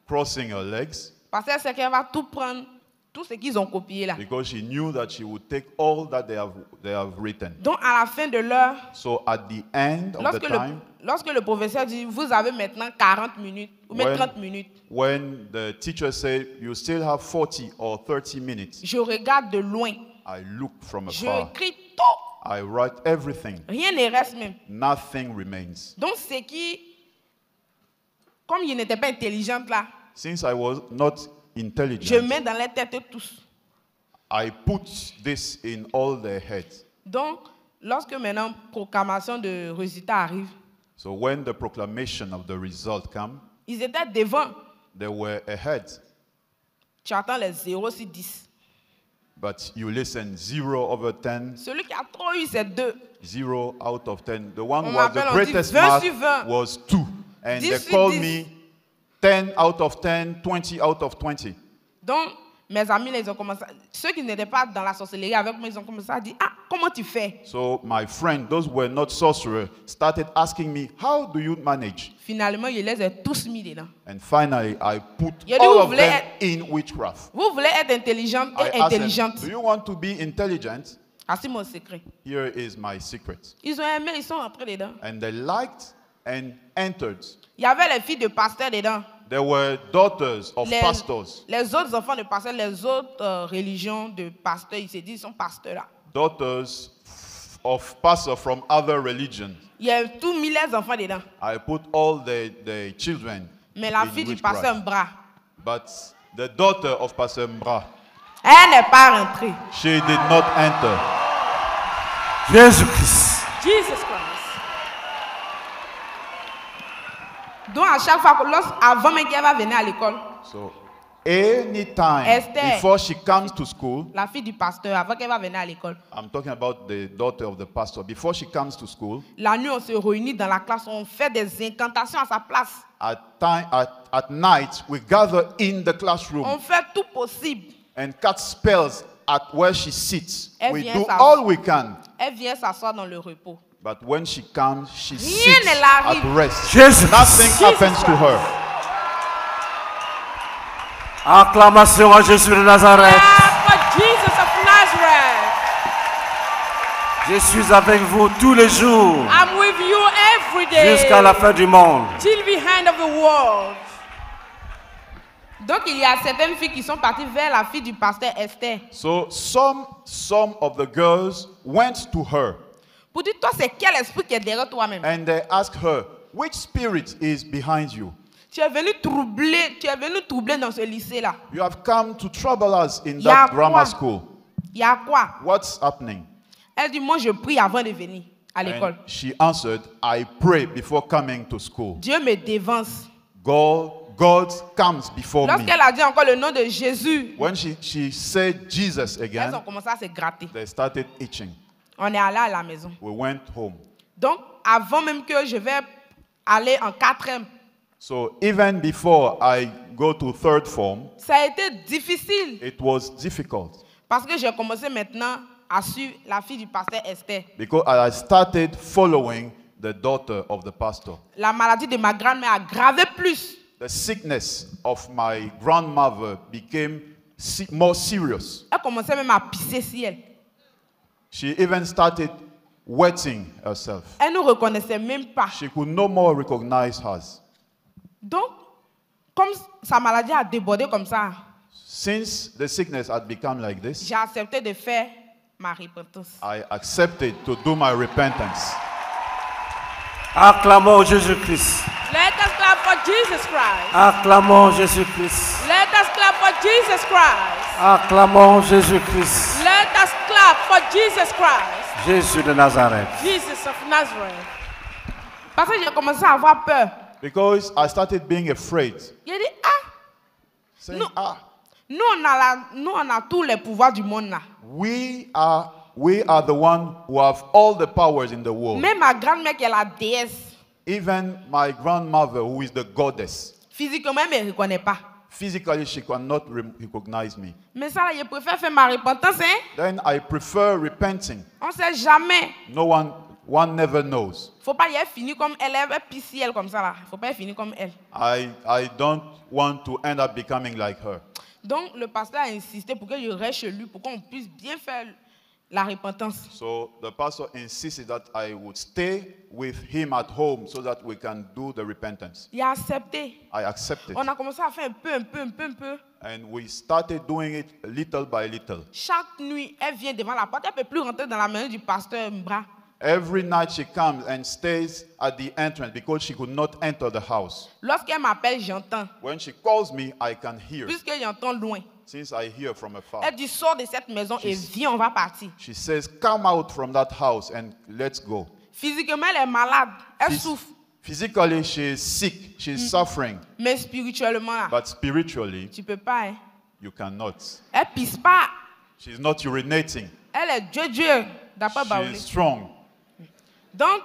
crossing her legs,
Parce qu'elle sait qu'elle va tout prendre, tout ce qu'ils ont copié là.
because she knew that she would take all that they have written.
Donc à la fin de l'heure,
So at the end of the time,
lorsque le professeur dit, vous avez maintenant 40 minutes, ou même 30 minutes,
when the teacher said, you still have 40 or 30 minutes,
je regarde de loin.
I look from
Je
afar.
écris tout.
I write everything.
Rien ne reste même.
Nothing remains.
Donc c'est qui, comme il n'était pas intelligente là,
Since I was not
je
intelligent,
mets dans les têtes tous.
I put this in all their heads.
Donc, lorsque maintenant proclamation de résultat arrive,
So when the proclamation of the result came,
ils étaient devant.
they were ahead.
Tu attends les 0 sur 10.
But you listen, 0 over 10,
Celui qui a trop eu, c'est 2.
0 out of 10. The one
On
who had the
m'appelle, on dit
greatest
20
mark
sur 20.
was 2. And
10
they
sur
called
10.
me 10 out of 10, 20 out of 20.
Donc, mes amis, là, ils ont commencé. Ceux qui n'étaient pas dans la sorcellerie avec moi, ils ont commencé à dire, ah, comment tu fais?
So my friend, those who were not sorcerers, started asking me, how do you manage?
Finalement, je les ai tous mis dedans.
And finally, I put
Il a dit,
all
vous
of
voulez
them
être-
in witchcraft.
Vous voulez être intelligente
I
et
asked
intelligente.
them, do you want to be intelligent?
Ah, c'est mon secret.
Here is my secret.
Ils ont aimé, ils sont entrés dedans.
And they liked and entered.
Il y avait les filles de pasteurs dedans.
There were daughters of pastors,
Les autres enfants de pasteurs, les autres religions de pasteurs, ils se disent, ils sont pasteurs là.
daughters of pastors from other religions.
Il y a tout mis les enfants dedans.
I put all the children
Mais la
in
fille du
witchcraft.
pasteur Mbra,
But the daughter of Pastor Mbra,
elle n'est pas rentrée.
she did not enter.
Jésus-Christ.
Jesus Christ.
Donc à chaque fois, avant même qu'elle va venir à l'école,
So anytime
Esther.
before she comes to school,
la fille du pasteur, avant qu'elle va venir à l'école,
I'm talking about the daughter of the pastor, before she comes to school,
la nuit on se réunit dans la classe, on fait des incantations à sa place.
at night we gather in the classroom
On fait tout possible.
and cast spells at where she sits.
Elle
We
vient
do
s'asseoir.
all we can.
Elle vient s'asseoir dans le repos.
But when she comes, she
Rien
sits
ne
at
l'arrive.
rest.
Jésus.
Nothing happens to her.
Acclamation à Jésus de Nazareth.
Clap for Jesus of Nazareth.
Je suis avec vous tous les jours
I'm with you every day.
jusqu'à la fin du monde.
Till the end of the world.
Donc il y a certaines filles qui sont parties vers la fille du pasteur Esther.
So some of the girls went to her
Pour dire, toi, c'est quel esprit qui est derrière toi-même?
and they asked her, which spirit is behind you?
Tu es venu troubler dans ce lycée-là.
You have come to trouble us in
Y a
that grammar
quoi?
school.
Il y a quoi?
What's happening?
Elle dit, moi, je prie avant de venir à l'école.
And she answered, I pray before coming to school.
Dieu me dévance.
God comes before me.
Lorsqu'elle a dit encore le nom de Jésus,
When she said Jesus
elles ont
again,
commencé à se gratter.
they started itching.
On est allé à la maison.
We went home.
Donc, avant même que je vais aller en 4e,
So even before I go to third form,
ça a été difficile
it was difficult
parce que j'ai commencé maintenant à suivre la fille du pasteur Esther.
because I started following the daughter of the pastor.
La maladie de ma grand-mère a aggravé plus.
The sickness of my grandmother became more serious.
Elle commençait même à pisser sur elle.
She even started wetting herself.
Elle ne nous reconnaissait même pas.
She could no more recognize us.
Donc, comme sa maladie a débordé comme ça,
Since the sickness had become like this,
j'ai accepté de faire ma repentance.
I accepted to do my repentance.
Acclamons Jésus-Christ.
Let us clap for Jesus Christ.
Acclamons Jésus-Christ.
Let us clap for Jesus Christ.
Acclamons Jésus-Christ.
Let us clap for Jesus Christ.
Jésus de Nazareth.
Jesus of Nazareth.
Parce que j'ai commencé à avoir peur.
Because I started being afraid.
J'ai dit, ah,
Saying,
Non.
ah,
nous on a tous les pouvoirs du monde là.
we are the one who have all the powers in the world.
Même ma grand-mère qui est la déesse,
Even my grandmother, who is the goddess,
physiquement, elle ne me reconnaît pas.
physically she cannot recognize me.
Mais ça, là, je préfère faire ma repentance. Hein?
Then I prefer repenting.
On ne sait jamais.
One never knows.
Faut pas y être fini comme elle, elle pisser elle comme ça là. Faut pas être fini comme elle.
I don't want to end up becoming like her.
Donc le pasteur a insisté pour que je reste chez lui, pour qu'on puisse bien faire la repentance.
So the pastor insisted that I would stay with him at home so that we can do the repentance.
Il a accepté.
I accepted.
On a commencé à faire un peu.
And we started doing it little by little.
Chaque nuit, elle vient devant la porte. Elle ne peut plus rentrer dans la maison du pasteur Mbra.
Every night she comes and stays at the entrance because she could not enter the house.
Lorsqu'elle m'appelle, j'entends.
When she calls me, I can hear,
Puisque j'entends loin.
since I hear from afar.
Elle dit, sors de cette maison et viens, on va partir.
She says, come out from that house and let's go.
Physiquement, elle est malade. Elle souffre.
Physically, she is sick, she's suffering,
Mais spirituellement, là,
but spiritually,
tu peux pas. Hein.
you cannot.
Elle pisse pas.
She's not urinating.
Elle est Dieu. D'après
She
Baoulé.
is strong.
Donc,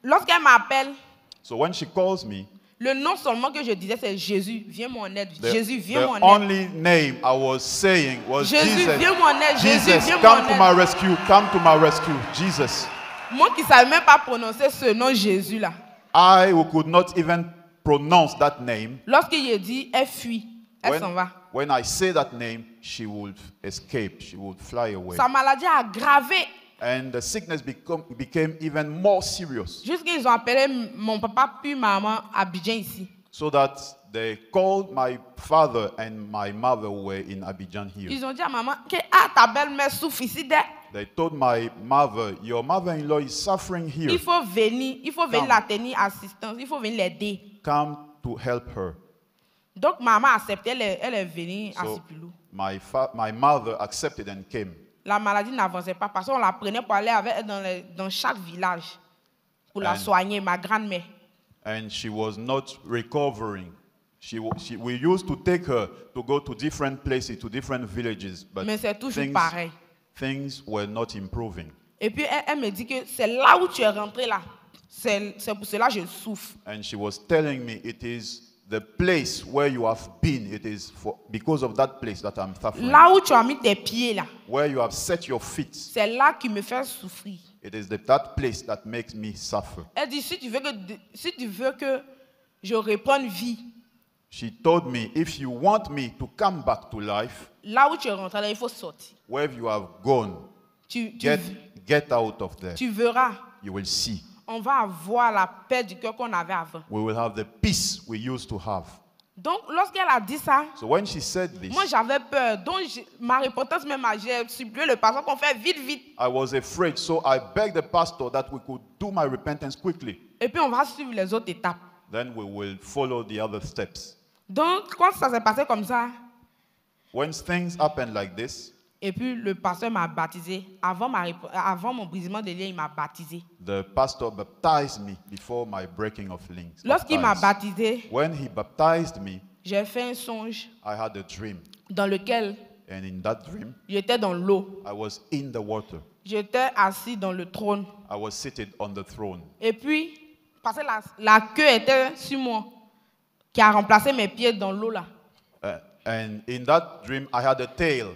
lorsqu'elle m'appelle,
So when she calls me,
le nom seulement que je disais, c'est Jésus, viens mon aide. Jésus,
the
viens mon aide.
only name I was saying was
Jésus,
Jesus.
viens mon aide. Jésus,
Jesus,
viens
come
mon
to
aide.
my rescue. Come to my rescue. Jesus.
Moi qui ne savais même pas prononcer ce nom Jésus là.
I who could not even pronounce that name.
Lorsqu'il dit, elle fuit, elle s'en va.
When I say that name, she would escape. She would fly away.
Sa maladie a aggravé.
And the sickness became even more serious.
Jusqu'ils ont appelé mon papa puis maman à Abidjan ici.
So that they called my father and my mother who were in Abidjan here.
Ils ont dit à maman que ah, ta belle-mère souffre ici.
They told my mother, your mother-in-law is suffering here.
Il faut venir
Come.
la tenir assistance, il faut venir l'aider.
Come to help her.
Donc maman a accepté, elle est venue à
So
Sipilou.
my mother accepted and came.
La maladie n'avançait pas parce qu'on la prenait pour aller avec elle dans chaque village pour la soigner, ma grand-mère.
And she was not recovering. We used to take her to go to different places, to different villages, but
Mais c'est toujours pareil.
things were not improving.
Et puis elle me dit que c'est là où tu es rentré là. C'est pour cela que je souffre.
And she was telling me it is the place where you have been. It is because of that place that I'm suffering.
Là où tu as mis tes pieds là,
Where you have set your feet.
c'est là qui me fait souffrir.
It is that place that makes me suffer.
Elle dit si tu veux que je reprenne vie,
She told me, if you want me to come back to life,
là où tu es rentré là, il faut sortir.
where you have gone, get out of there.
Tu verras,
You will see.
on va avoir la paix du cœur qu'on avait avant.
We will have the peace we used to have.
Donc, lorsqu'elle a dit ça,
So when she said this,
moi j'avais peur. Donc, ma repentance même, j'ai supplié le pasteur qu'on fait vite.
I was afraid. So I begged the pastor that we could do my repentance quickly.
Et puis, on va suivre les autres étapes.
Then we will follow the other steps.
Donc, quand ça s'est passé comme ça,
When things happen like this,
et puis le pasteur m'a baptisé. Avant mon brisement de lien, il m'a baptisé.
the pastor baptized me before my breaking of limbs.
Lorsqu'il m'a baptisé,
When he baptized me,
j'ai fait un songe
I had a dream.
dans lequel
And in that dream,
j'étais dans l'eau.
I was in the water.
J'étais assis dans le trône.
I was seated on the throne.
Et puis, parce que la queue était sur moi, qui a remplacé mes pieds dans l'eau là.
And in that dream, I had a tail.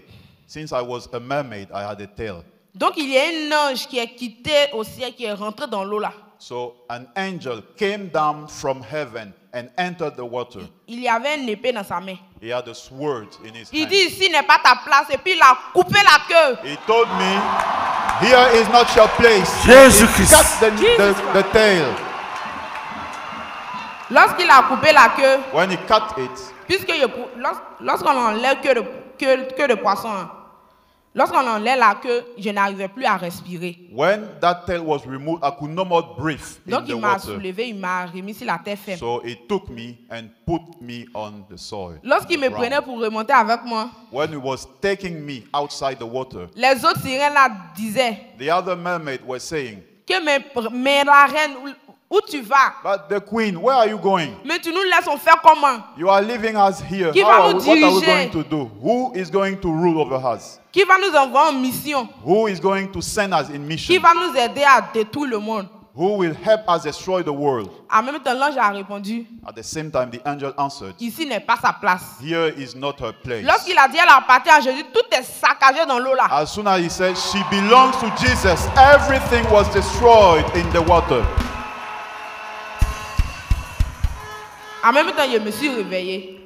Since I was a mermaid, I had a tail.
Donc, il y a un ange qui est quitté au ciel, qui est rentré dans l'eau là.
So an angel came down from heaven and entered the water.
Il y avait une épée dans sa main.
He had a sword in his
Il
hand.
dit, ici n'est pas ta place. Et puis, il a coupé la queue.
He told me, here is not your place.
Jesus
He
Christ.
cut the tail.
Lorsqu'il a coupé la queue,
When he cut it,
puisque lorsqu'on enlève queue de poisson, hein, Lorsqu'on enlève la queue, je n'arrivais plus à respirer.
When that tail was removed, I could no more breathe in
Donc
the
il m'a
water.
soulevé, il m'a remis sur la terre ferme.
So he took me and put me on the soil.
Lorsqu'il me
the
prenait
ground.
pour remonter avec moi,
When he was taking me outside the water,
les autres sirènes là disaient
the other mermaid was saying,
que mais la reine, où tu vas?
but the queen, where are you going?
Mais tu nous laisses on faire comment?
You are leaving us here.
Qui
How
va
are
nous
what are we
diriger?
going to do? Who is going to rule over us?
Qui va nous envoyer en mission?
Who is going to send us in
Qui
mission?
va nous aider à détruire le monde?
Who will help us destroy the world?
En même temps, l'ange a répondu,
At the same time, the angel answered,
ici n'est pas sa place.
here is not her place.
Lorsqu'il a dit elle appartient à Jésus, tout est saccagé dans l'eau là.
As soon as he said she belongs to Jesus, everything was destroyed in the water.
En même temps, je me suis réveillé.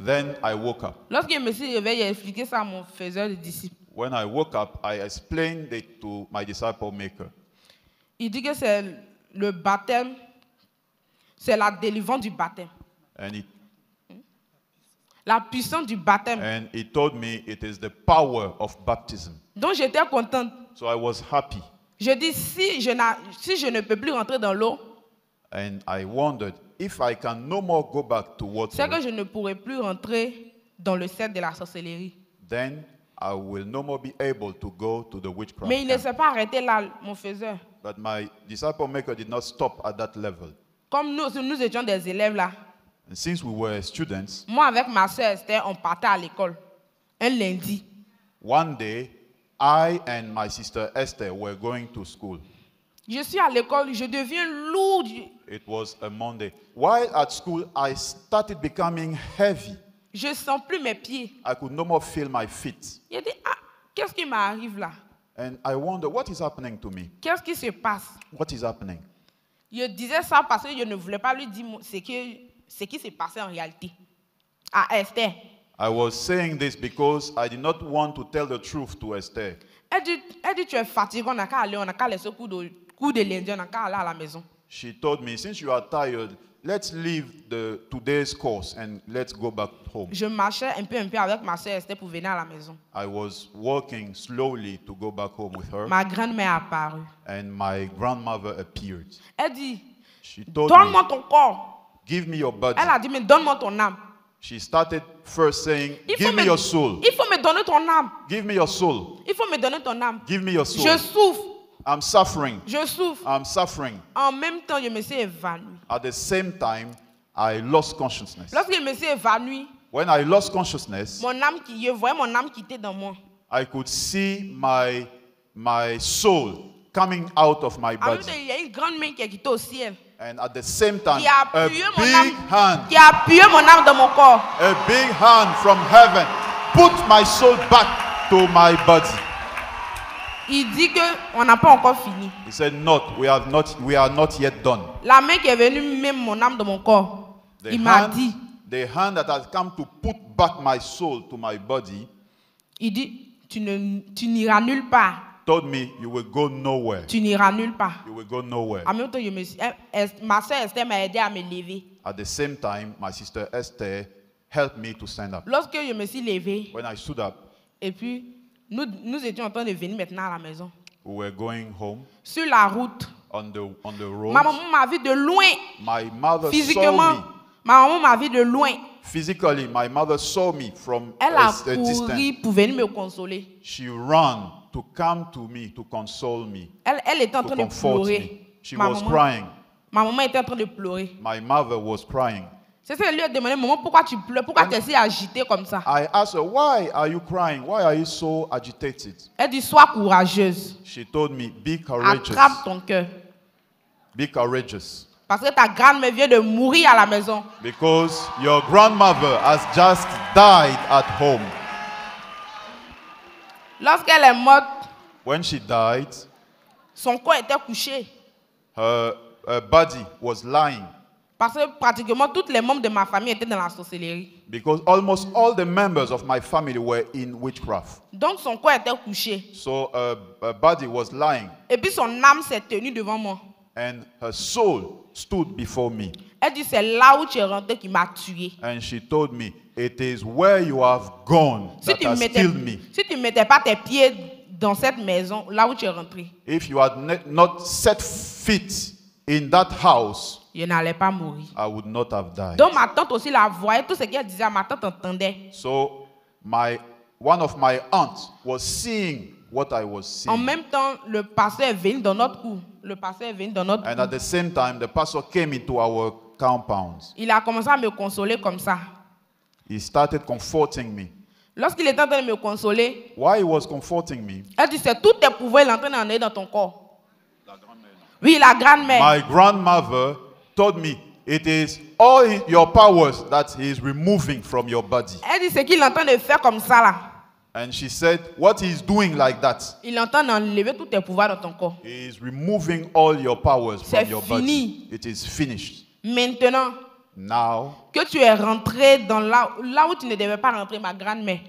Then I woke up.
Lorsque je me suis réveillé, j'ai expliqué ça à mon faiseur de disciples.
When I woke up, I explained it to my disciple maker.
Il dit que c'est le baptême, c'est la délivrance du baptême. La puissance du baptême.
And he told me it is the power of baptism.
Donc j'étais contente.
So I was happy.
Je dis, si je ne peux plus rentrer dans l'eau,
And I wondered if I can no more go back to
c'est que
water,
je ne pourrai plus rentrer dans le cercle de la sorcellerie.
then I will no more be able to go to the witchcraft
Mais il ne
camp.
s'est pas arrêté là, mon faiseur.
But my disciple maker did not stop at that level.
Comme nous étions des élèves là,
And since we were students,
moi avec ma soeur Esther, on partait à l'école un lundi.
one day, I and my sister Esther were going to school.
Je suis à l'école, je deviens lourde.
It was a Monday. While at school, I started becoming heavy.
Je ne sens plus mes pieds.
I could no more feel my feet.
J'ai dit, ah, qu'est-ce qui m'arrive là?
And I wonder, what is happening to me?
Qu'est-ce qui se passe?
What is happening?
Je disais ça parce que je ne voulais pas lui dire ce qui s'est passé en réalité. À Esther.
I was saying this because I did not want to tell the truth to Esther.
Elle dit, tu es fatigué, on n'a qu'à aller, on n'a qu'à laisser coup de lundi, on n'a qu'à aller à la maison.
She told me, since you are tired, let's leave today's course and let's go back home.
Je marchais un peu avec ma soeur Esther pour venir à la maison.
I was walking slowly to go back home with her,
Ma grand-mère est apparue.
and my grandmother appeared.
Elle dit,
She told
donne-moi
me,
ton corps.
give me your body.
Elle a dit, mais donne-moi ton âme.
She started first saying,
Il faut
give me your soul.
Il faut me donner ton âme.
Give me your soul.
Il faut me donner ton âme.
Give me your soul.
Je souffre.
I'm suffering.
Je souffre.
I'm suffering.
En même temps, je me suis évanouie.
At the same time, I lost consciousness.
Lorsque je me suis évanouie,
When I lost consciousness,
je voyais mon âme quitter dans moi.
I could see my soul coming out of my
En même temps,
body.
il y a une grande main qui est quittée au ciel.
And at the same time,
Qui a
a
appuyé mon
big
âme.
hand,
Qui a appuyé mon âme dans mon corps.
a big hand from heaven put my soul back to my body.
Il dit qu'on n'a pas encore fini.
He said, we are not yet done.
La main qui est venue mettre mon âme dans mon corps,
The
il m'a
hand,
dit,
the hand that has come to put back my soul to my body
il dit, tu n'iras nulle part.
told me, you will go nowhere.
Tu n'iras nulle part.
You will go nowhere.
En même temps, ma soeur Esther m'a aidé à me lever.
At the same time, my sister Esther helped me to stand up.
Lorsque je me suis levée,
When I stood up,
et puis nous étions en train de venir maintenant à la maison.
we were going home
Sur la route,
on the road.
ma maman m'a vu de loin,
My mother saw
physiquement.
me.
Ma maman m'a vu de loin.
Physically, my mother saw me from
Elle a
a distance.
couru pour venir me consoler.
She ran to come to me to console me,
Elle était en
to
train de
comfort me.
pleurer.
She
Ma
was
maman-
crying.
Ma maman était en train de pleurer.
My mother was crying.
C'est ça, elle lui a demandé, maman, pourquoi tu pleures? Pourquoi tu es si agitée comme ça?
I asked her, why are you crying? Why are you so agitated?
Elle dit, sois courageuse.
She told me, be courageous.
Attrape ton cœur.
Be courageous.
Parce que ta grand-mère vient de mourir à la maison.
Because your grandmother has just died at home.
Lorsqu'elle est morte,
When she died,
son corps était couché.
her body was lying.
Parce que pratiquement tous les membres de ma famille étaient dans la sorcellerie.
Because almost all the members of my family were in witchcraft.
Donc son corps était couché.
So her body was lying.
Et puis son âme s'est tenue devant moi.
And her soul stood before me.
Elle dit, c'est là où tu es rentré qui m'a tué.
And she told me, it is where you have gone
Si
that
tu
has killed me.
ne mettais pas tes pieds dans cette maison, là où tu es rentré,
If you had not set feet in that house,
je n'allais pas mourir.
I would not have died.
Donc ma tante aussi la voyait, tout ce qu'elle disait, ma tante entendait.
So one of my aunts was seeing what I was
En
seeing.
même temps, le pasteur est venu dans notre cour. Le pasteur est venu dans notre
And
cour.
at the same time, the pastor came into our compound.
Il a commencé à me consoler comme ça.
He started comforting me.
Lorsqu'il était en train de me consoler,
Why he was comforting me?
elle dit, c'est tous tes pouvoirs, il est en train d'en aller dans ton corps. Oui, la grand-mère.
My grandmother told me it is all your powers that he is removing from your body.
Elle dit, ce qu'il est en train de faire comme ça là.
And she said, what he is doing like that,
Il est en train d'enlever tous tes pouvoirs dans ton corps.
he is removing all your powers
C'est
from your
fini.
body. It is finished.
Maintenant
Now
que tu es rentré dans là où tu ne devais pas rentrer, ma grand-mère.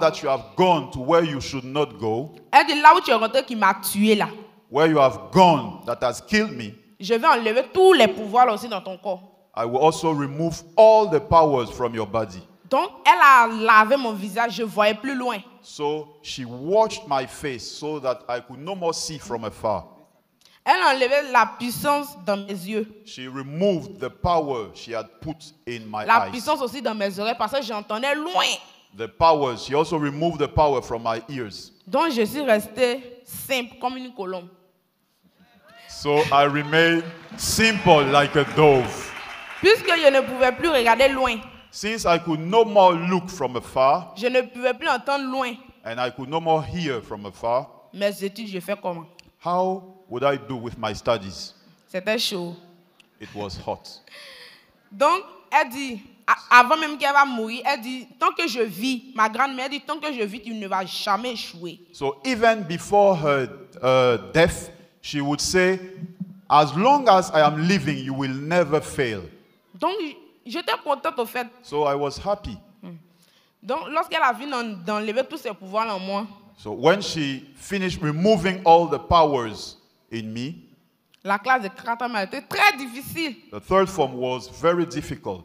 that you have gone to where you should not go,
Elle dit, là où tu es rentré qui m'a tué là.
where you have gone that has killed me,
Je vais enlever tous les pouvoirs là aussi dans ton corps.
I will also remove all the powers from your body.
Donc, elle a lavé mon visage, je voyais plus loin.
So she washed my face so that I could no more see from afar.
Elle a enlevé la puissance dans mes yeux.
She removed the power she had put in my
La
eyes.
puissance aussi dans mes oreilles parce que j'entendais loin.
The powers, she also removed the power from my ears.
Donc, je suis restée simple comme une colombe.
So I remained simple like a dove.
Puisque je ne pouvais plus regarder loin,
Since I could no more look from afar
je ne pouvais plus entendre loin.
and I could no more hear from afar,
Mes études, je fais comment?
how would I do with my studies?
C'était chaud.
It was hot.
Donc, elle dit, avant même qu'elle va mourir, elle dit, tant que je vis, ma grand-mère dit, tant que je vis, tu ne vas jamais échouer.
So even before her death, she would say, as long as I am living, you will never fail.
Donc, j'étais contente au fait.
So I was happy.
Donc, lorsqu'elle a fini d'enlever tous ses pouvoirs en moi,
So when she finished removing all the powers in me,
la classe de 4 ans a été très difficile.
the third form was very difficult.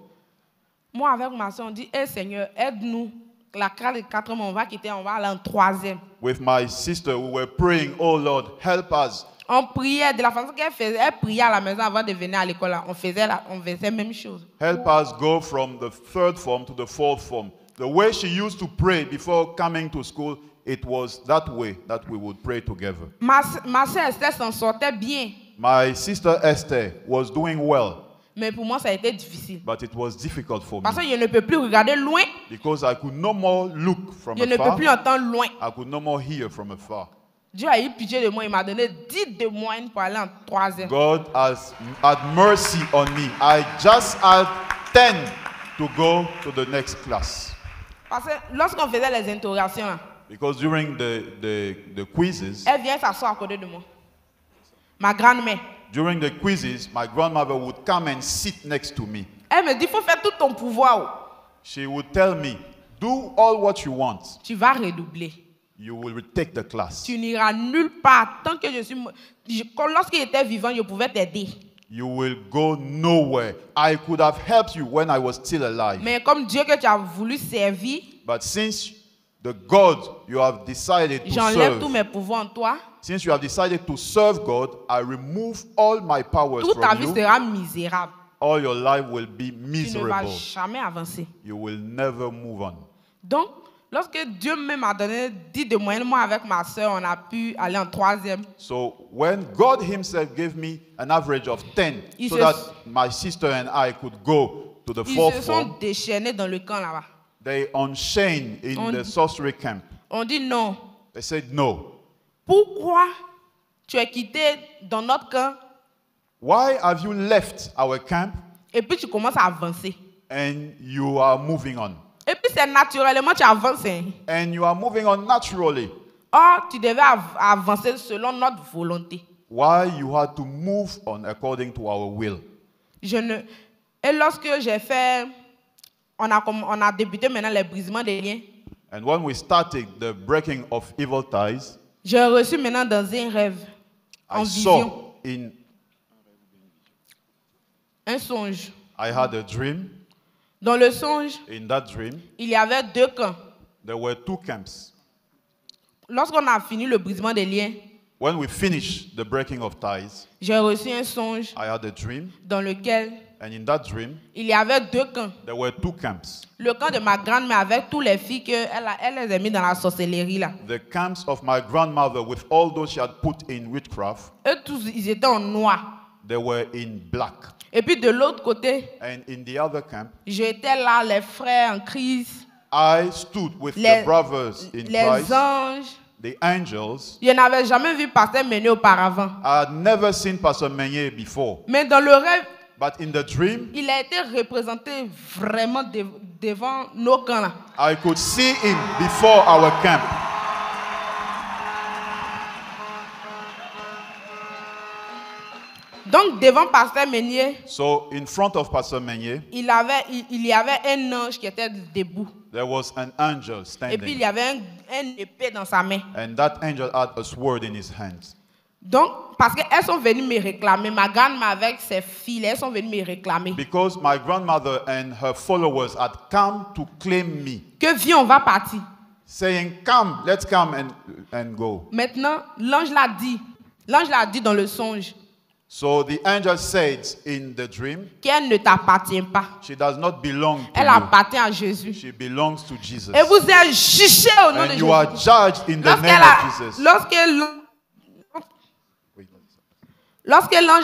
Moi, avec ma soeur, on dit, hey, Seigneur, aide-nous. La classe de 4 ans, on va quitter, on va aller en 3e.
With my sister, we were praying, oh Lord, help us.
On priait de la façon qu'elle faisait. Elle priait à la maison avant de venir à l'école. On faisait la même chose.
Help us go from the third form to the fourth form. The way she used to pray before coming to school, it was that way that we would pray together.
Ma soeur Esther s'en sortait bien.
My sister Esther was doing well,
Mais pour moi, ça a été difficile.
but it was difficult for
Parce que
me
je ne peux plus regarder loin.
because I could no more look from
Je ne peux
afar.
plus entendre loin.
I could no more hear from afar.
Dieu a eu pitié de moi. Il m'a donné 10 de moyenne pour aller en 3e.
God has had mercy on me. I just had 10 to go to the next class.
Parce que lorsqu'on faisait les interrogations, là,
Because during the quizzes,
elle vient s'asseoir à côté de moi. Ma grand-mère.
during the quizzes, my grandmother would come and sit next to me.
Elle me dit, il faut faire tout ton pouvoir.
She would tell me, do all what you want.
Tu vas redoubler.
You will retake the class.
Tu n'iras nulle part. Tant que je suis... Lorsqu'il était vivant, je pouvais t'aider.
You will go nowhere. I could have helped you when I was still alive.
Mais comme Dieu que tu as voulu servir,
But since the God you have decided to
j'enlève tous
serve,
mes pouvoirs en toi.
since you have decided to serve God, I remove all my powers
Toute ta
from
vie
you.
sera misérable.
All your life will be
Tu ne vas
miserable.
jamais avancer.
You will never move on.
Donc, lorsque Dieu même m'a donné 10 de moyenne, moi avec ma soeur, on a pu aller en 3e.
So when God himself gave me an average of 10
Ils
so
se-
that my sister and I could go to the
Ils
fourth
se sont
form,
déchaînés dans le camp là-bas.
they unchained in
On-
the sorcery camp.
On dit non.
They said, no.
Pourquoi tu es quitté dans notre camp
Why have you left our camp
et puis tu commences à avancer?
and you are moving on?
Et puis c'est naturellement tu avances. Hein.
And you are moving on naturally.
Or, tu devais avancer selon notre volonté.
Why you had to move on according to our will?
Et lorsque j'ai fait, on a débuté maintenant les brisements des liens.
And when we started the breaking of evil ties,
J'ai reçu maintenant dans un rêve, en
I
vision,
saw
un songe.
I had a dream
Dans le songe,
In that dream,
il y avait 2 camps.
there were 2 camps.
Lorsqu'on a fini le brisement des liens,
When we finished the breaking of ties,
j'ai reçu un songe
I had a dream,
dans lequel
and in that dream,
il y avait 2 camps.
there were 2 camps.
Le camp de ma grand-mère avec toutes les filles qu'elle les a mis dans la sorcellerie là.
The camps of my grandmother with all those she had put in witchcraft,
Eux tous, ils étaient en noir.
they were in black.
Et puis de l'autre côté,
And in the other camp,
j'étais là, les frères en crise,
I stood with
les,
the brothers in
les
Christ,
anges.
the angels.
Je n'avais jamais vu Pasteur Mené auparavant.
I had never seen Pastor Menye before.
Mais dans le rêve,
But in the dream,
il a été représenté vraiment devant nos camps là.
I could see him before our camp.
Donc devant Pasteur Meunier,
So in front of Pastor Menye,
il y avait un ange qui était debout.
there was an angel
Et puis il
standing.
y avait un épée dans sa main.
And that angel had a sword in his hands.
Donc, parce qu'elles sont venues me réclamer, ma grand-mère avec ses filles, elles sont venues me réclamer.
Because my grandmother and her followers had come to claim me,
Que viens, on va partir.
saying, come, let's come and go.
Maintenant, l'ange l'a dit dans le songe,
So the angel said in the dream,
qu'elle ne t'appartient pas.
she does not belong to
Elle
you.
appartient à Jésus.
She belongs to Jesus.
Et vous êtes jugés au nom de
And
Jésus.
you are judged in the name of Jesus.
Lorsque l'ange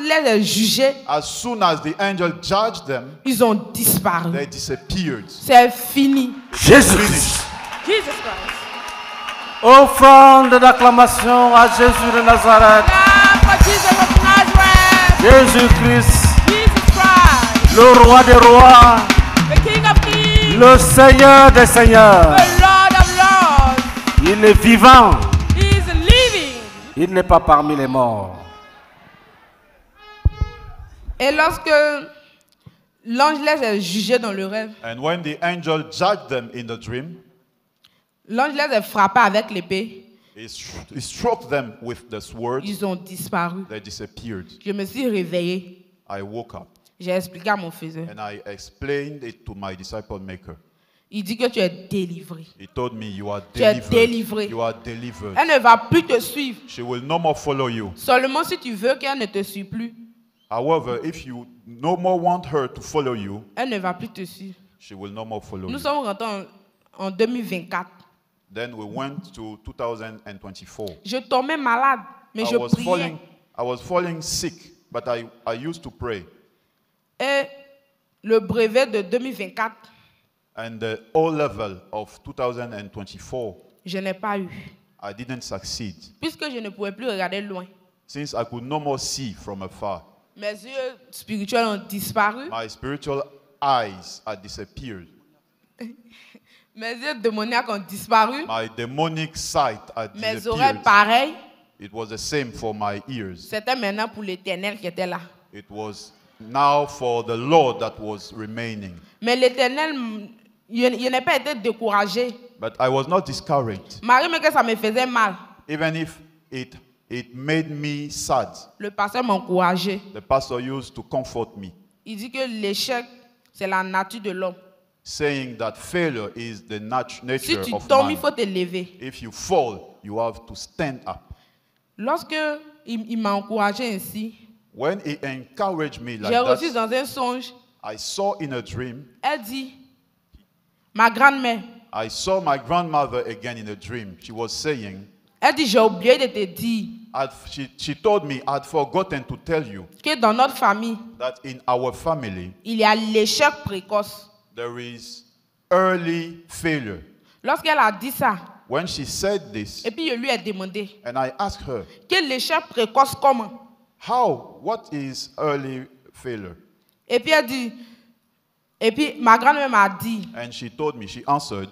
les a jugés,
As soon as the angel judged them,
ils ont disparu.
they disappeared.
C'est fini.
Jésus-Christ.
Jesus Christ.
Offrande d'acclamation à Jésus de Nazareth.
Clap for Jesus of Nazareth.
Jésus-Christ,
Jesus Christ.
le roi des rois,
The King of Kings.
le Seigneur des seigneurs.
The Lord of Lords.
Il est vivant,
He is living.
il n'est pas parmi les morts.
Et lorsque l'ange les a jugés dans le rêve,
And when the angel judged them in the dream,
l'ange les a frappés avec l'épée.
he struck them with the sword.
Ils ont disparu.
They disappeared.
Je me suis réveillée.
I woke up
J'ai expliqué à mon faiseur.
and I explained it to my disciple maker.
Il dit que tu es délivré.
He told me, you are
Tu es
delivered.
délivré.
You are delivered.
Elle ne va plus te suivre.
She will no more follow you.
Seulement si tu veux qu'elle ne te suive plus,
However, if you no more want her to follow you,
elle ne va plus te suivre.
she will no more follow
Nous
you.
sommes rentrés en 2024.
Then we went to 2024.
Je tombais malade, mais je priais.
I was falling sick, but I used to pray.
Et le brevet de 2024,
And the O level of 2024,
je n'ai pas eu.
I didn't succeed.
Puisque je ne pouvais plus regarder loin.
Since I could no more see from afar,
Mes yeux spirituels ont disparu.
my spiritual eyes had disappeared.
Mes yeux démoniaques ont disparu.
My demonic sight had
Mes oreilles
disappeared.
pareilles.
It was the same for my ears.
C'était maintenant pour l'Éternel qui était là.
It was now for the Lord that was remaining.
Mais l'Éternel, je n'ai pas été découragé.
But I was not discouraged.
Malgré que ça me faisait mal,
Even if it made me sad,
le pasteur m'a encouragé.
the pastor used to comfort me,
Il dit que l'échec, c'est la nature de l'homme.
saying that failure is the
Si
nature
tu
of
tombes, il
man.
faut te lever.
If you fall, you have to stand up.
Lorsque il m'a encouragé ainsi,
When he encouraged me like
j'ai reçu
that,
dans un songe,
I saw in a dream,
elle dit, ma grand-mère,
I saw my grandmother again in a dream. She was saying,
elle dit, j'ai oublié de te dire
she told me, I'd forgotten to tell you
que dans notre famille,
that in our family,
il y a l'échec précoce.
there is early failure.
Lorsqu'elle a dit ça,
When she said this,
et puis je lui ai demandé,
and I asked her,
que l'échec précoce comment?
what is early failure?
Et puis elle dit, et puis ma grand-mère m'a dit
And she told me, she answered,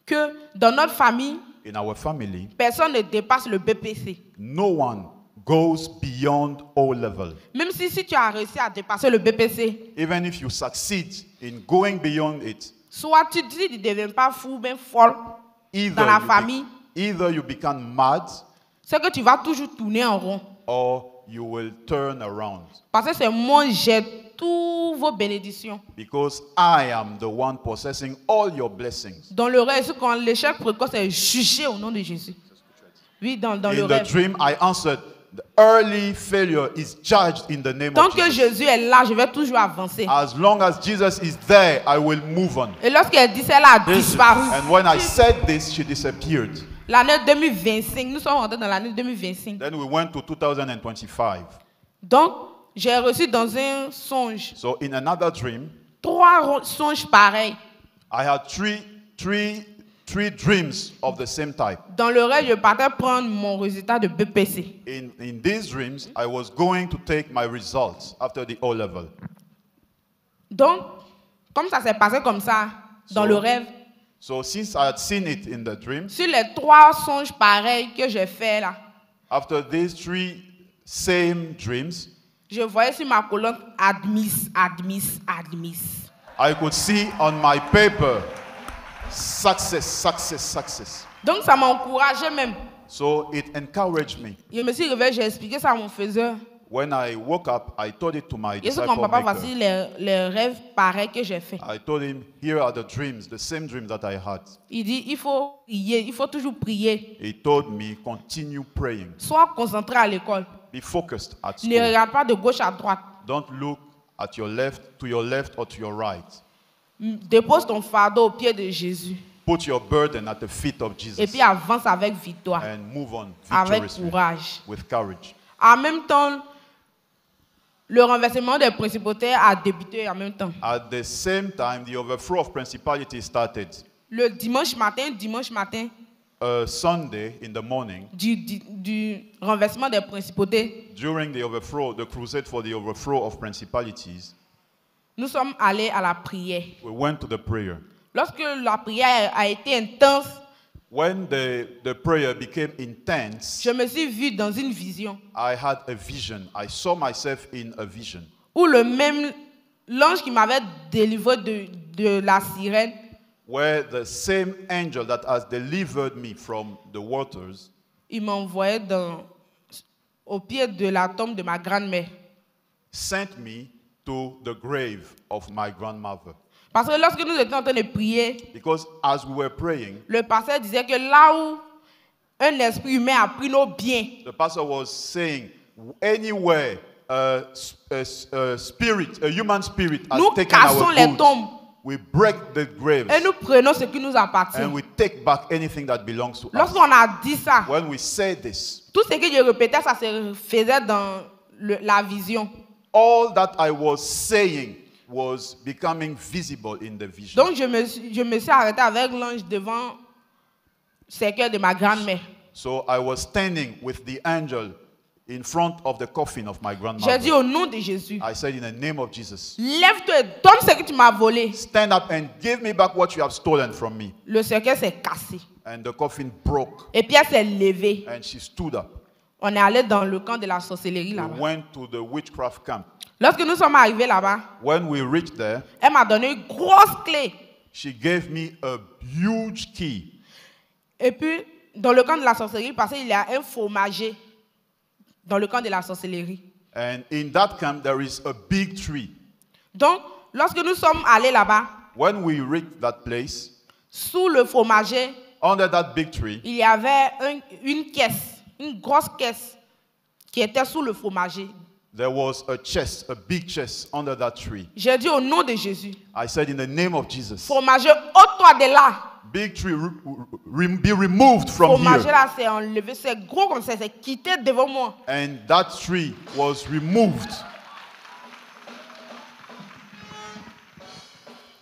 que dans notre famille,
in our family,
personne ne dépasse le BPC.
no one goes beyond O level.
Même si tu as réussi à dépasser le BPC,
Even if you succeed in going beyond it,
soit tu dis tu ne deviens pas fou, mais folle dans la famille,
either you become mad
c'est que tu vas toujours tourner en rond.
or you will turn around.
Parce que c'est moi, j'ai toutes vos bénédictions.
Because I am the one possessing all your blessings.
Dans le rêve, quand l'échec précoce est jugé au nom de Jésus. Oui, dans le
In the
rêve.
dream, I answered, the early failure is judged in the name
Tant
of
que
Jesus.
Jésus est là, je vais toujours avancer.
As long as Jesus is there, I will move on.
Et lorsqu'elle dit cela, elle a disparu.
And when I said this, she disappeared.
L'année 2025, nous sommes rentrés dans l'année 2025.
Then we went to 2025.
Donc, j'ai reçu dans un songe
So in another dream,
3 songes pareils.
I had three dreams of the same type.
Dans le rêve, je partais prendre mon résultat de BPC.
In these dreams, I was going to take my results after the O level.
Donc, comme ça s'est passé comme ça, dans le rêve,
So since I had seen it in the dreams,
sur les 3 songes pareils que j'ai fait là,
after these 3 same dreams,
je voyais sur ma colonne admiss, admiss, admiss.
I could see on my paper success, success, success.
Donc, ça m'a encouragé même.
So it encouraged me.
Je me suis réveillé, j'ai expliqué ça à mon faiseur.
When I woke up, I told it to my
Et ce
disciple
qu'on papa,
maker.
voici les rêves pareils que j'ai fait.
I told him, here are the dreams, the same dreams that I had.
Il dit, il faut prier, il faut toujours prier.
He told me, continue praying.
Sois concentré à l'école.
Be focused at
Ne
school.
regarde pas de gauche à droite.
Don't look at your left or to your right.
Dépose ton fardeau au pied de Jésus.
Put your burden at the feet of
Et
Jesus
puis avance avec victoire,
and move on
avec
victoriously
courage.
with courage.
En même temps, le renversement des principautés a débuté en même temps.
At the same time, the overthrow of principality started.
Le dimanche matin
Sunday in the morning,
du renversement des principautés,
during the overthrow, the crusade for the overthrow of principalities,
nous sommes allés à la prière.
we went to the prayer.
Lorsque la prière a été intense,
When the prayer became intense,
je me suis vu dans une vision
I had a vision. I saw myself in a vision
où le même l'ange qui m'avait délivré de la sirène,
where the same angel that has delivered me from the waters
il m'envoyait au pied de la tombe de ma grand-mère.
sent me to the grave of my grandmother.
Parce que lorsque nous étions en train de prier,
Because as we were praying,
le pasteur disait que là où un esprit humain a pris nos biens,
the pastor was saying, anywhere a human spirit has
nous
taken
cassons
our
les
goods,
tombes
we break the graves
et nous prenons ce qui nous appartient.
and we take back anything that belongs to us.
Lorsqu'on a dit ça,
When we say this,
tout ce que je répétais, ça se faisait dans la vision.
all that I was saying was becoming visible in the vision.
Donc je me suis arrêté avec l'ange devant le cercueil de ma grand-mère.
So I was standing with the angel in front of the coffin of my
J'ai
grandmother.
dit au nom de Jésus,
I said, in the name of Jesus,
lève-toi et donne ce que tu m'as volé.
stand up and give me back what you have stolen from me.
Le cercueil s'est cassé.
And the coffin broke
Et puis elle s'est levée.
and she stood up.
On est allé dans le camp de la sorcellerie
We
là-bas.
went to the witchcraft camp.
Lorsque nous sommes arrivés là-bas,
When we reached there,
elle m'a donné une grosse clé.
she gave me a huge key.
Et puis, dans le camp de la sorcellerie, parce qu'il y a un fromager dans le camp de la sorcellerie.
And in that camp, there is a big tree.
Donc, lorsque nous sommes allés là-bas,
When we reached that place,
sous le fromager,
under that big tree,
il y avait une caisse, une grosse caisse qui était sous le fromager.
there was a chest, a big chest under that tree.
J'ai dit au nom de Jésus,
I said, in the name of Jesus,
fromager, ôte-toi de là.
big tree, be removed from
Fromager
here.
là, c'est enlevé, c'est gros comme ça, c'est quitté devant moi.
And that tree was removed.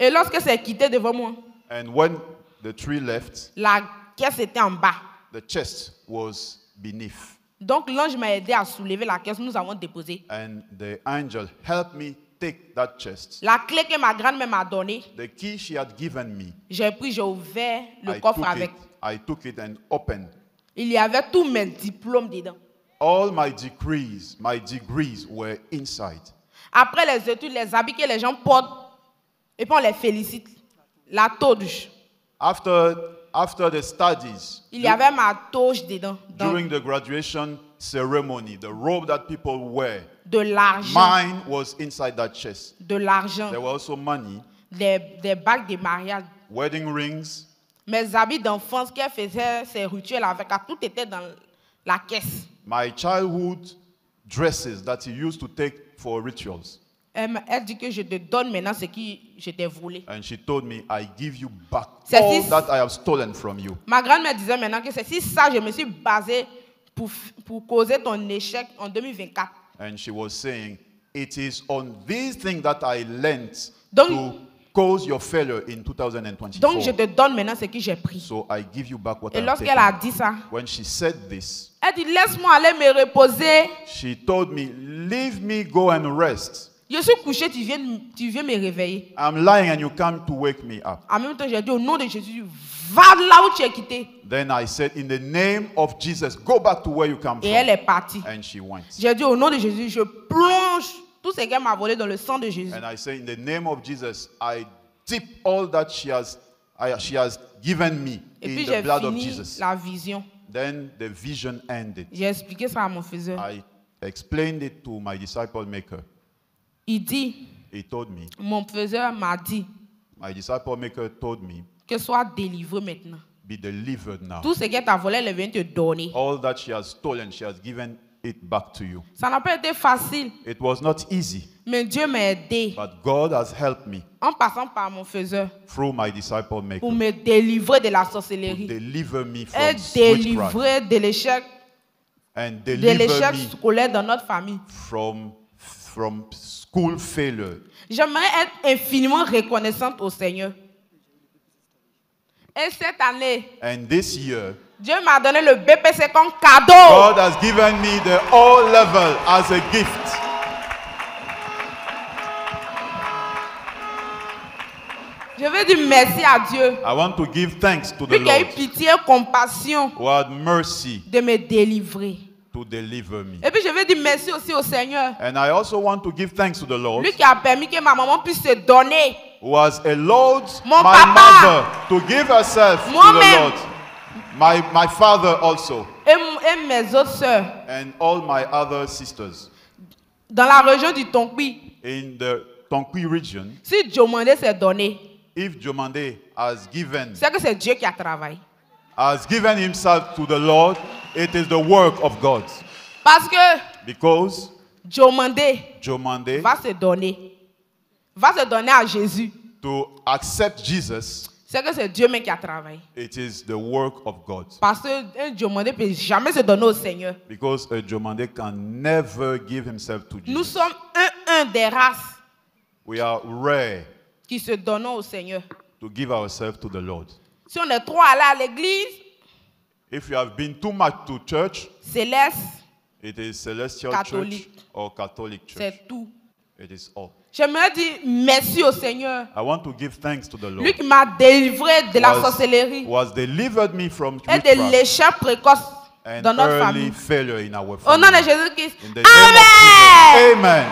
Et lorsque c'est quitté devant moi,
And when the tree left,
la caisse était en bas.
the chest was beneath.
Donc l'ange m'a aidé à soulever la caisse, nous avons déposé.
And the angel helped me take that chest.
La clé que ma grand-mère m'a donnée,
The key she had given me,
j'ai pris, j'ai ouvert le coffre avec.
I took it and opened.
Il y avait tous mes diplômes dedans.
All my degrees were inside.
Après les études, les habits que les gens portent, et puis on les félicite. La toge.
After After the studies,
il y avait ma toge dedans,
during the graduation ceremony, the robe that people wear,
de l'argent,
mine was inside that chest.
de l'argent,
There were also money,
des bagues de mariage.
wedding rings,
Mes habits d'enfance qu'elle faisait ses rituels avec, tout était dans la caisse.
my childhood dresses that he used to take for rituals.
Elle dit que je te donne maintenant ce que je t'ai volé.
And she told me, I give you back
C'est
all
si-
that I have stolen from you.
Ma grand-mère disait maintenant que c'est si ça, je me suis basée pour causer ton échec en 2024.
And she was saying, it is on these things that I lent
Donc-
to cause your failure in 2024.
Donc je te donne maintenant ce que j'ai pris.
So I give you back what I
Et
have
lorsqu'elle a
taken.
dit ça,
When she said this,
elle dit laisse-moi aller me reposer.
she told me, leave me go and rest.
Je suis couché, tu viens me réveiller.
I'm lying and you come to wake me up.
En même temps, j'ai dit au nom de Jésus, va là où tu es quitté.
Then I said, in the name of Jesus, go back to where you come
Et elle
from.
est partie.
And she went.
J'ai dit au nom de Jésus, je plonge tout ce qu'elle m'a volé dans le sang de Jésus.
And I say, in the name of Jesus, I dip all that she has given me
Et
in
puis
the
j'ai
blood of
fini
Jesus.
la vision.
Then the vision ended.
J'ai expliqué ça à mon faiseur.
I explained it to my disciple maker.
Il dit,
He told me,
mon faiseur m'a dit
my disciple maker told me,
que sois délivré maintenant.
be delivered now.
Tout ce qu'elle t'a volé, elle vient te donner.
All that she has stolen, she has given it back to you.
Ça n'a pas été facile,
It was not easy,
mais Dieu m'a aidé
but God has helped me
en passant par mon faiseur
through my disciple maker
pour me délivrer de la
to
sorcellerie
deliver me
et
from witchcraft
délivrer de l'échec
and
de
deliver
l'échec
me
scolaire dans notre famille.
from school failure.
J'aimerais être infiniment reconnaissante au Seigneur. Et cette année,
And this year,
Dieu m'a donné le BPC comme cadeau.
God has given me the O level as a gift.
Je veux dire merci à Dieu.
I want to give thanks to the
Lui qui a eu
Lord
pitié et compassion
who had mercy
de me délivrer.
to deliver me.
Et puis je veux dire merci aussi au Seigneur.
And I also want to give thanks to the Lord
Lui qui a permis que ma maman puisse se donner.
who has allowed
Mon
my
papa.
mother to give herself to the
Moi-même.
Lord. My father also,
Et mes autres sœurs.
and all my other sisters
Dans la région du Tonkwi,
in the Tonkwi region.
si Diomandé s'est donné,
If Jomande has given
c'est Dieu qui a travaillé.
himself to the Lord, it is the work of God.
Parce que
Because
Diomandé
Jomande,
va se donner à Jésus.
to accept Jesus,
C'est Dieu même qui a travaillé.
it is the work of God.
Parce qu'un Diomandé ne peut jamais se donner au Seigneur.
Because a Jomande can never give himself to
Nous
Jesus.
sommes un des races
We are rare
qui se donnent au Seigneur.
to give ourselves to the Lord.
Si on est trop allé à l'église,
If you have been too much to church,
céleste,
it is Celestial
Catholic.
Church or Catholic Church.
c'est tout.
It is all.
J'aimerais dire merci au Seigneur.
I want to give thanks to the Lord
Lui qui m'a délivré de la
who
sorcellerie
has delivered me from
et de
witchcraft
l'échec précoce
and
dans notre
early
famille.
failure in our
Au nom
family.
de Jésus-Christ.
In the name of
Amen.
Jesus. Amen.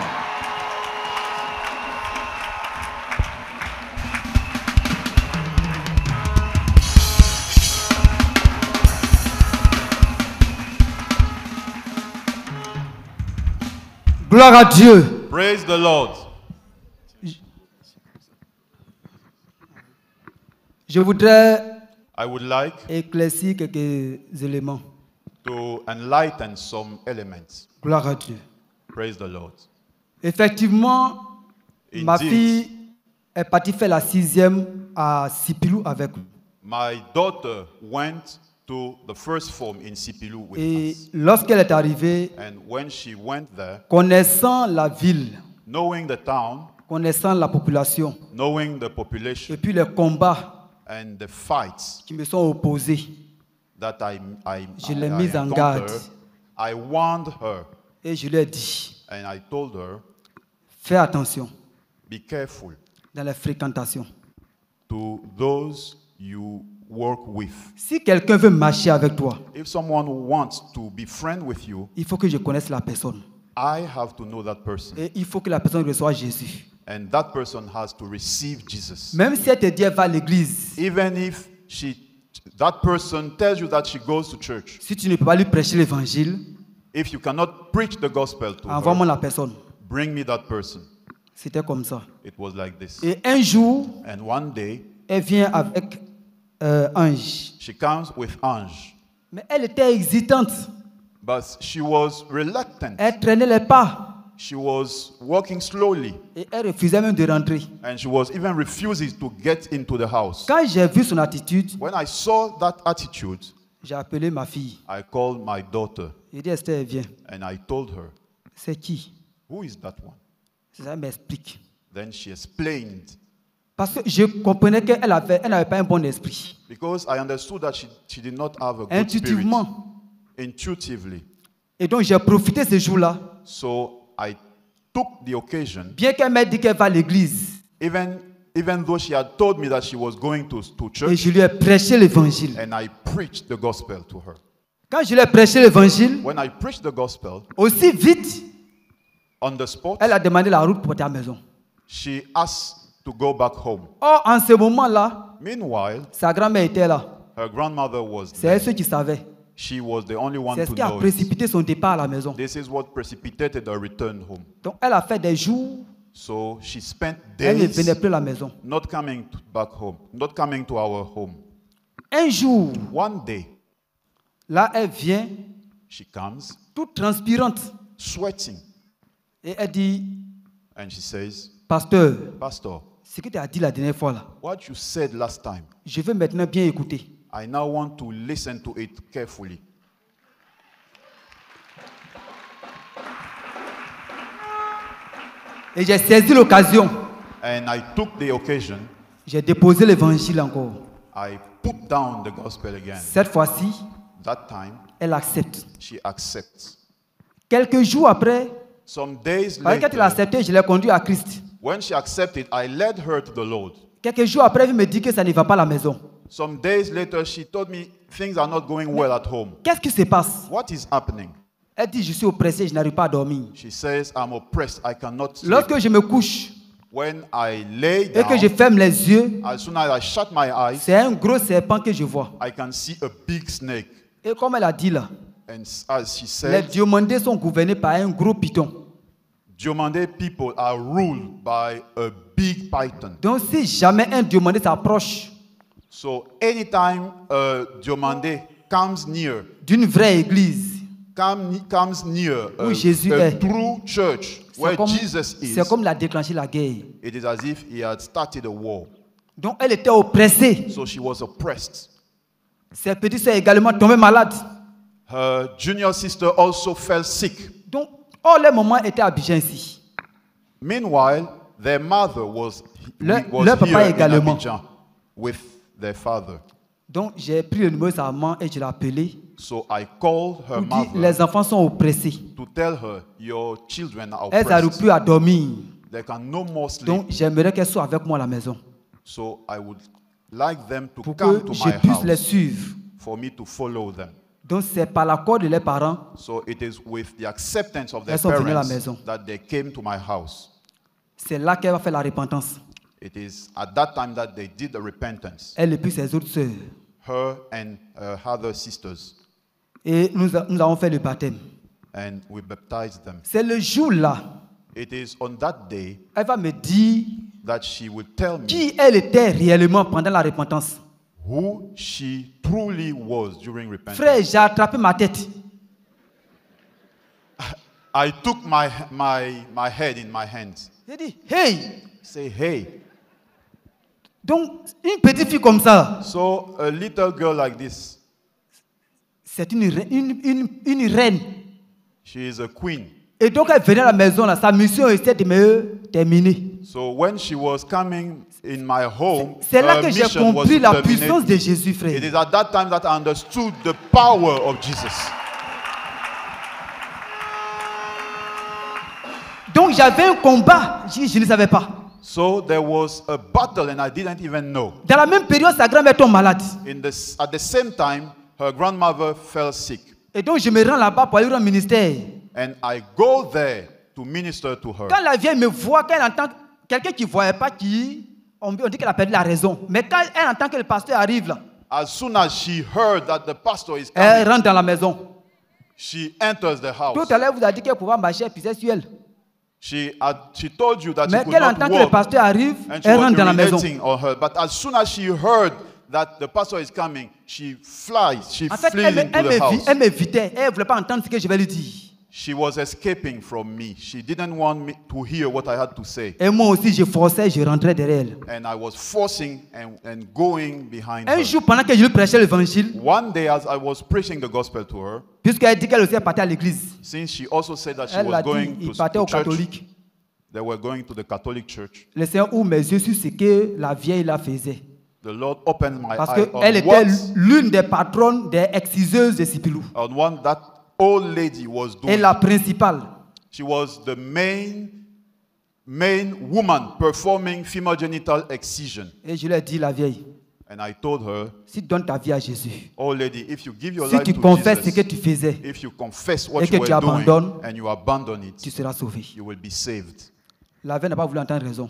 Gloire à Dieu.
Praise the Lord.
Je voudrais
I would like
éclaircir quelques éléments.
to enlighten some elements.
Gloire à Dieu.
Praise the Lord.
Effectivement, ma
Indeed.
fille est partie faire la 6e à Sipilou avec nous.
My daughter went to the first form in Sipilu with
Et
us.
lorsqu'elle est arrivée,
And when she went there,
connaissant la ville,
knowing the town,
connaissant la population,
knowing the
et
population,
puis les combats
and the fights
qui me sont opposés,
that I
Je l'ai mise en garde.
encountered, I warned her
et je lui ai dit,
and I told her,
fais attention
be careful
dans les fréquentations.
to those you work with.
Si quelqu'un veut marcher avec toi,
If someone wants to be friend with you,
il faut que je connaisse la personne.
I have to know that person.
Et il faut que la personne reçoive Jésus.
And that person has to receive Jesus.
Même si elle te dit elle va à l'église,
Even if she that person tells you that she goes to church.
Si tu ne peux pas lui prêcher l'évangile,
If you cannot preach the gospel to
envoie-moi
her,
la personne.
bring me that person.
C'était comme ça.
It was like this.
Et un jour,
And one day,
elle vient avec Ange.
she comes with Ange.
Mais elle était hésitante.
But she was reluctant.
Elle traînait les pas.
She was walking slowly.
Et elle refusait même de rentrer.
And she was even refusing to get into the house.
Quand j'ai vu son attitude,
When I saw that attitude,
j'ai appelé ma fille.
I called my daughter
J'ai dit, Esther, viens.
and I told her,
C'est qui?
who is that one?
C'est ça, elle m'explique.
Then she explained,
Parce que je comprenais qu'elle n'avait pas un bon esprit.
because I understood that she did not have a good spirit.
Intuitivement.
Intuitively.
Et donc j'ai profité ce jour-là.
So I took the occasion,
Bien qu'elle m'ait dit qu'elle va à l'église.
even though she had told me that she was going to
Et
church,
je lui ai prêché l'évangile.
and I preached the gospel to her.
Quand je lui ai prêché l'évangile,
When I preached the gospel,
aussi vite,
on the spot,
elle a demandé la route pour ta maison.
she asked to go back home.
Or, en ce moment-là,
Meanwhile,
sa grand-mère était là.
her grandmother was
C'est
there.
elle seule qui savait.
She was the only one
C'est ce
to
qui a
know it.
précipité son départ à la maison.
This is what precipitated her return home.
Donc, elle a fait des jours,
So she spent
elle ne
days
venait plus à la maison.
not coming back home, not coming to our home.
Un jour,
One day,
là, elle vient,
she comes,
toute transpirante.
sweating,
Et elle dit,
and she says,
pasteur,
Pastor,
ce que tu as dit la dernière fois là,
what you said last time,
je veux maintenant bien écouter.
I now want to listen to it carefully.
Et j'ai saisi l'occasion.
And I took the occasion,
J'ai déposé l'évangile encore.
I put down the gospel again.
Cette fois-ci,
That time,
elle accepte.
she accepts.
Quelques jours après,
Some days
quand elle a
later,
accepté, je l'ai conduit à Christ.
when she accepted, I led her to the Lord.
Quelques jours après, elle me dit que ça ne va pas à la maison.
Some days later, she told me things are not going well at home.
Qu'est-ce qui se passe?
What is happening?
Elle dit, je suis oppressée, je n'arrive pas à dormir.
She says, I'm oppressed. I cannot sleep.
Lorsque je me couche
When I lay
et que je
down,
ferme les yeux,
as soon as I shut my eyes,
c'est un gros serpent que je vois.
I can see a big snake.
Et comme elle a dit là,
And as she
les
said,
Diomandés sont gouvernés par un gros python.
Diomande people are ruled by a big python.
Donc si jamais un Diomandé s'approche
So anytime Diomande comes near,
d'une vraie église,
comes near
Où Jésus
a
est.
true church where Jesus is,
c'est comme il a déclenché la guerre.
it is as if he had started a war.
Donc elle était oppressée.
So she was oppressed.
Ses petites sœurs également tombées malades.
Her junior sister also fell sick.
Donc, les mamans étaient à Abidjan ici.
Meanwhile, their mother was
Leur
here
papa
in
également.
Abidjan with their father.
Donc j'ai pris le numéro de sa maman et je l'ai appelé
So I called her
pour dire
mother
les enfants sont oppressés.
to tell her, your children are
Elles n'arrivent
oppressed.
plus à dormir.
They can no more sleep.
Donc j'aimerais qu'elles soient avec moi à la maison
So I would like them to
pour
come
que
to
je
my
puisse les
house
suivre.
for me to follow them.
Donc c'est par l'accord de leurs parents.
So it is with the acceptance of their
Elles sont venues à la
parents
maison.
that they came to my house.
C'est là qu'elle va faire la repentance.
It is at that time that they did the repentance,
Elle et puis ses autres sœurs.
her and her other sisters,
Et nous avons fait le baptême.
and we baptized them.
C'est le jour-là,
It is on that day
elle va me dire
that she will tell me
qui elle était réellement pendant la repentance.
who she truly was during repentance.
Frère, j'ai attrapé ma tête.
I took my head in my hands.
J'ai dit, hey!
Say, hey.
Donc, une petite fille comme ça,
So a little girl like this,
c'est une reine.
she is a queen.
Et donc, elle venait à la maison, là, sa mission était de me terminer.
So when she was coming in my home,
C'est là
her
que j'ai
mission was
compris
to
la
terminate
puissance de
me.
Jésus,
It
frère.
is at that time that I understood the power of Jesus.
Donc, j'avais un combat, je ne savais pas.
So there was a battle and I didn't even know.
Dans la même période, sa grand-mère tombe malade.
At the same time, her grandmother fell sick.
Et donc, je me rends là-bas pour aller rendre ministère.
And I go there to minister to her.
Quand la vieille me voit, quand elle entend quelqu'un qui ne voyait pas, on dit qu'elle a perdu la raison. Mais quand elle entend que le pasteur arrive là,
As soon as she heard that the pastor is
Elle
coming,
rentre dans la maison.
she enters the house.
Tout à l'heure, vous a dit qu'elle pouvait marcher, elle pisait sur elle.
She told you that
Mais
she could
qu'elle
not
entend que le
walk
pasteur arrive,
and she
elle
was
rentre dans la maison.
urinating on her. But as soon as she heard that the pastor is coming, she flies, she
En fait,
flees into the house.
elle m'évitait. Elle ne voulait pas entendre ce que je vais lui dire.
She was escaping from me. She didn't want me to hear what I had to say.
Et moi aussi, je forçais, je rentrais derrière elle.
And I was forcing and going behind
Un
her.
jour, pendant que je lui prêchais l'évangile,
One day as I was preaching the gospel to her,
puisqu'elle dit qu'elle aussi est partie à l'église,
since she also said that she
elle
was
a dit
going
il
to
partait au
church,
catholique.
they were going to the Catholic church.
Le Seigneur ouvre mes yeux sur ce que la vieille là faisait.
The Lord opened my
Parce
eye
qu'elle était
on
l'une des patronnes des exciseuses de Sipilou.
what that old lady was
Et
doing.
la principale.
She was the main woman performing female genital excision.
Et je lui ai dit, la vieille,
And I told her,
si tu donnes ta vie à Jésus,
old lady, if you give your
si
life
tu
to
confesses ce que
Jesus,
tu faisais,
if you confess what
et que
you
tu
were doing
abandonnes,
and you abandon
tu
it,
seras sauvé.
you will be saved.
La vieille n'a pas voulu entendre raison.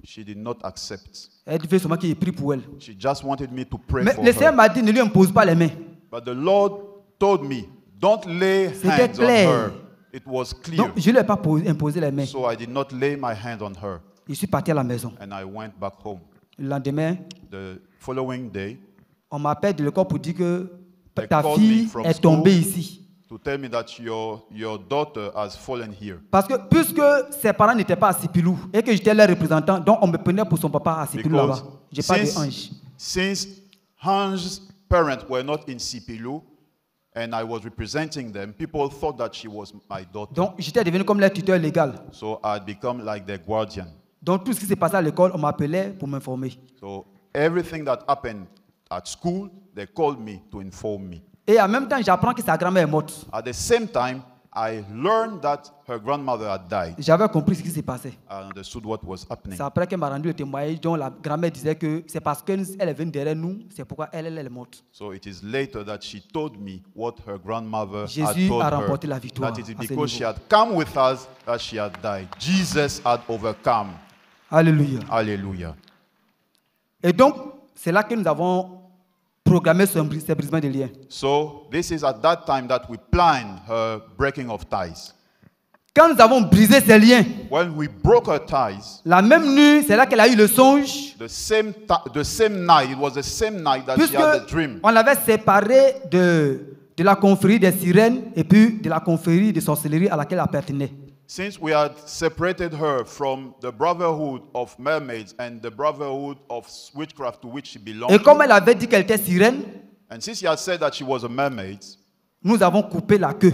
She did not accept.
Elle veut seulement qu'il prie pour elle.
She just wanted me to pray
Mais
for
le Seigneur
her.
m'a dit, ne lui impose pas les mains.
But the Lord told me, don't lay
C'était
hands on
clair.
her. It was clear.
Donc, je ne lui ai pas imposé les mains.
So I did not lay my hand on her.
Je suis parti à la maison.
And I went back home.
Le lendemain,
The following day,
on m'appelle de l'école pour dire que
They
ta
called
fille
me from
est tombée
school.
ici.
to tell me that your daughter has fallen here.
Parce que puisque ses parents n'étaient pas à Sipilou et que j'étais leur représentant, donc on me prenait pour son papa à Sipilou là-bas. J'ai pas de ange.
Since Hans' parents were not in Sipilou and I was representing them, people thought that she was my daughter.
Donc j'étais devenu comme leur tuteur légal.
So I had become like their guardian.
Donc tout ce qui s'est passé à l'école, on m'appelait pour m'informer.
So everything that happened at school, they called me to inform me.
Et en même temps, j'apprends que sa grand-mère est morte.
At the same time, I learned that her grandmother had died.
J'avais compris ce qui s'est passé.
I understood what was happening.
C'est après qu'elle m'a rendu le témoignage dont la grand-mère disait que c'est parce qu'elle est venue derrière nous, c'est pourquoi elle est morte.
So it is later that she told me what her grandmother had
Jésus
told
a
her.
remporté la victoire
That it is
à ce
because she
niveau.
had come with us that she had died. Jesus had overcome.
Alléluia.
Hallelujah.
Et donc, c'est là que nous avons programmé ce brisement de liens.
So this is at that time that we planned her breaking of ties.
Quand nous avons brisé ces liens,
When we broke her ties,
la même nuit, c'est là qu'elle a eu le songe,
the same night, it was the same night that
puisque
she had the dream.
on l'avait séparée de la confrérie des sirènes et puis de la confrérie de sorcellerie à laquelle elle appartenait.
Since we had separated her from the brotherhood of mermaids and the brotherhood of witchcraft to which she belonged,
Et comme elle avait dit qu'elle était sirène,
and since she had said that she was a mermaid,
nous avons coupé la queue.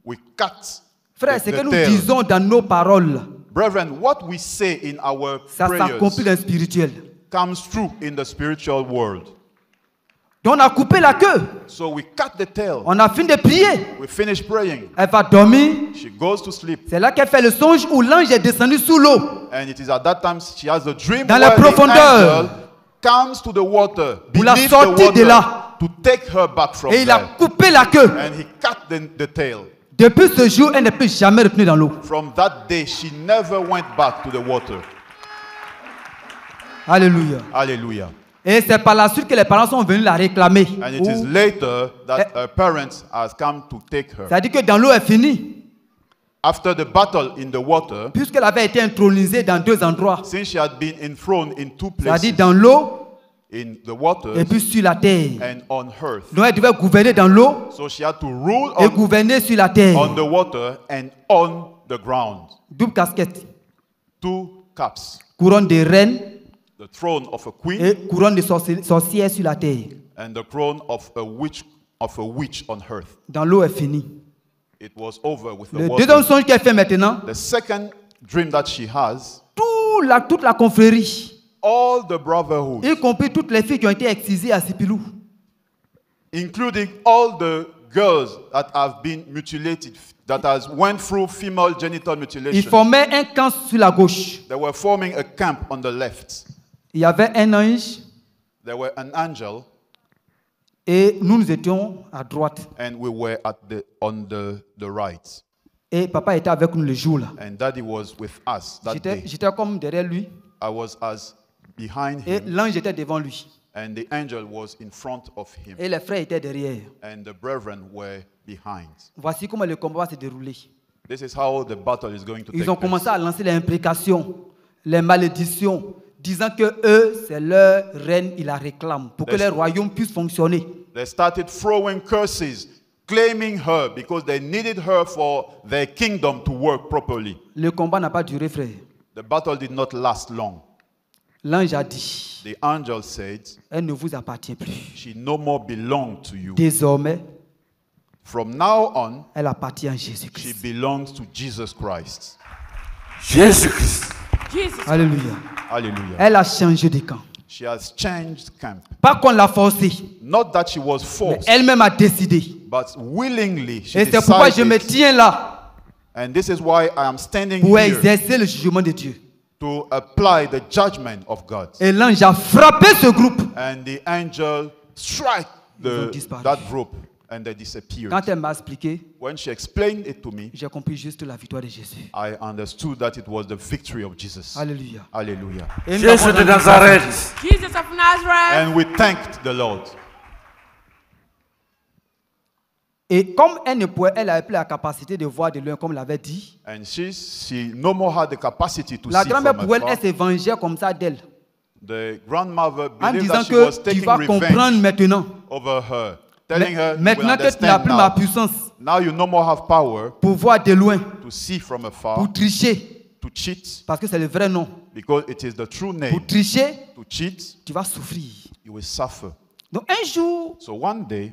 we cut
Frère,
the
ce que nous
tail.
disons dans nos paroles,
Brethren, what we say in our
ça s'accomplit
prayers
dans le spirituel.
comes true in the spiritual world.
Donc on a coupé la queue.
So we cut the tail.
On a fini de prier.
We finish praying.
Elle va dormir.
She goes to sleep.
C'est là qu'elle fait le songe où l'ange est descendu sous l'eau.
And it is at that time she has the dream
Dans
where
la
the
profondeur.
angel comes to the water,
Pour la
beneath the
sortir de
water,
là.
to take her back from
Et il a
there.
coupé la queue.
And he cut the tail.
Depuis ce jour, elle n'est plus jamais retenue dans l'eau.
From that day, she never went back to the water.
Alléluia.
Hallelujah.
Et c'est par la suite que les parents sont venus la réclamer.
And it is later that her parents has come to take her.
C'est-à-dire que dans l'eau est finie.
After the battle in the water,
Puisqu'elle avait été intronisée dans deux endroits.
since she had been enthroned in two
C'est-à-dire
places,
dans l'eau
in the water
et puis sur la terre.
and on earth.
Donc elle devait gouverner dans l'eau
So she had to rule
et gouverner sur la terre.
on the water and on the ground.
Double casquette.
Two caps.
Couronne de reine
The throne of a queen
et couronne de sorcière sur la terre.
and the crown of a witch on earth.
Dans l'eau est finie.
It was over with the
Le
water.
deuxième songe qu'elle fait maintenant,
The second dream that she has,
toute la confrérie,
all the brotherhood,
y compris toutes les filles qui ont été excisées à Sipilou,
including all the girls that have been mutilated, that has went through female genital
ils
mutilation,
formaient un camp sur la gauche.
they were forming a camp on the left.
Il y avait un ange
There were an angel,
et nous étions à droite.
and we were on the right.
Et papa était avec nous le jour là.
And Daddy was with us that day.
J'étais comme derrière lui
I was as behind
et
him,
l'ange était devant lui.
And the angel was in front of him.
Et les frères étaient derrière.
And the brethren were behind.
Voici comment le combat va se dérouler.
This is how the battle is going to take
Ils ont
place.
commencé à lancer les imprécations, les malédictions, disant que eux, c'est leur reine, ils la réclament pour que
Yes.
leur royaume puisse fonctionner.
They started throwing curses, claiming her because they needed her for their kingdom to work properly.
Le combat n'a pas duré, frère.
The battle did not last long.
L'ange a dit,
The angel said,
elle ne vous appartient plus.
she no more belonged to you.
Désormais,
From now on,
elle appartient à
she
Jésus-Christ.
belongs to Jesus Christ.
Jésus-Christ.
Jesus.
Alléluia.
Hallelujah.
Elle a changé de camp.
She has changed camp.
Pas qu'on l'a forcée,
Not that she was
mais
forced,
elle-même a décidé.
but willingly she
Et c'est pourquoi je me
decided.
tiens là
And this is why I am standing
pour
here
exercer le jugement de Dieu.
to apply the judgment of God.
Et l'ange a frappé ce groupe.
And the angel struck
Ils ont disparu.
that group and they disappeared.
Quand elle m'a expliqué,
When she explained it to me,
j'ai compris juste la victoire de Jésus.
I understood that it was the victory of Jesus.
Alléluia.
Hallelujah.
Et nous
Jésus
avons
de
rendu grâce.
Nazareth.
Jesus of Nazareth.
And we thanked the Lord.
Et comme elle n'avait plus la capacité de voir de loin, comme l'avait dit,
And she no more had the capacity to
la
see
grand-mère
from
pour elle,
afar.
elle se vengeait comme ça d'elle.
The grandmother
En
believed
disant
that she was
que tu
taking
vas comprendre
revenge
maintenant.
over her, telling her, you will
Maintenant que tu n'as
understand
plus ma
now.
puissance
Now you no more have power
pour voir de loin,
to see from afar,
pour tricher,
to cheat,
parce que c'est le vrai nom.
because it is the true
Pour
name.
tricher,
To cheat,
tu vas souffrir.
you will suffer.
Donc un jour,
So one day,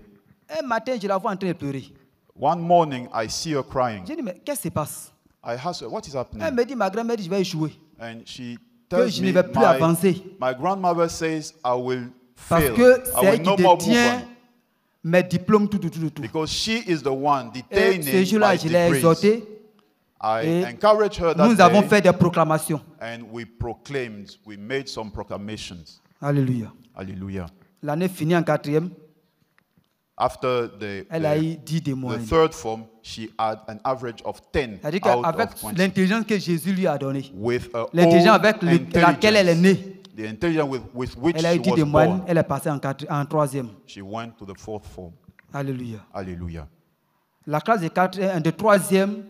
un matin, je la vois en train de pleurer.
one morning, I see her crying.
J'ai dit, mais qu'est-ce qui se passe?
I asked her, what is
Elle
happening?
me dit, ma grand-mère dit, je vais échouer.
And she
Que
tells
je
me,
ne vais plus avancer.
my grandmother says, I will
Parce
fail.
que
I
c'est
will
elle
no
qui
more move
détient
on.
mes diplômes, tout.
Because she is the one
Et ce
detaining
jour-là,
my
je l'ai
degrees.
exhorté.
I
Et
encouraged her
Nous
that
avons
day,
fait des proclamations.
and we made some proclamations.
Alléluia.
Hallelujah.
L'année finie en 4e,
After
elle a eu 10 de
the
moyenne.
third form, she had an average of 10
C'est-à-dire
out
qu'avec
of 20.
l'intelligence que Jésus lui a donnée,
With her
l'intelligence
own
avec laquelle elle est née,
the intelligence with which
elle a eu
she
10
was
de moyenne,
born,
elle est passée en 3e.
she went to the fourth form.
Alléluia.
Hallelujah.
La classe de 3e,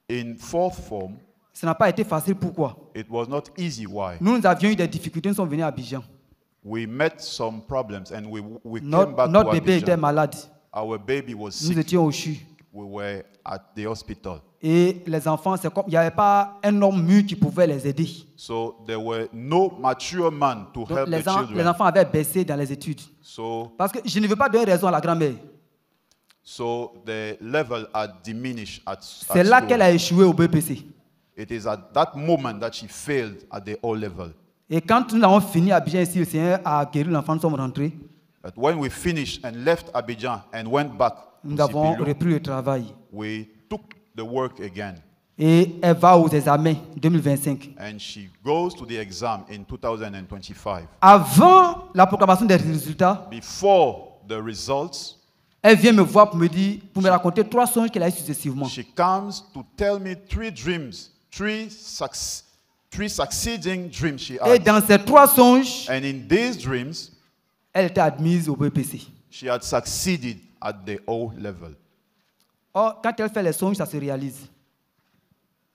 In fourth form,
ça n'a pas été facile. Pourquoi?
it was not easy. Why?
Nous avions eu des difficultés, nous sommes venus à Abidjan.
We met some problems and we came
Notre
back to
bébé était
Abidjan.
malade.
Our baby was
Nous
sick.
étions au CHU.
We were at the hospital.
Et les enfants, c'est comme il n'y avait pas un homme mûr qui pouvait les aider.
So there were no mature man to
Donc
help
les
the children.
enfants avaient baissé dans les études.
So
Parce que je ne veux pas donner raison à la grand-mère.
the level had diminished at
C'est là
school.
qu'elle a échoué au BPC.
It is at that moment that she failed at the O level.
Et quand nous avons fini à Abidjan ici, le Seigneur a guéri l'enfant, nous sommes rentrés.
But when we finished and left Abidjan and went back
Nous
to
avons
Sipilu,
repris le travail.
we took the work again.
Et elle va aux examens 2025.
And she goes to the exam in 2025.
Avant la proclamation des résultats,
Before the results,
elle vient me voir pour me dire, pour me raconter 3 songes qu'elle a eu successivement.
she comes to tell me 3 dreams, 3 succeeding dreams she
Et
had.
dans ces 3 songes,
And in these dreams,
elle était admise au BPC.
she had succeeded at the O level.
Or, quand elle fait les songes, ça se réalise.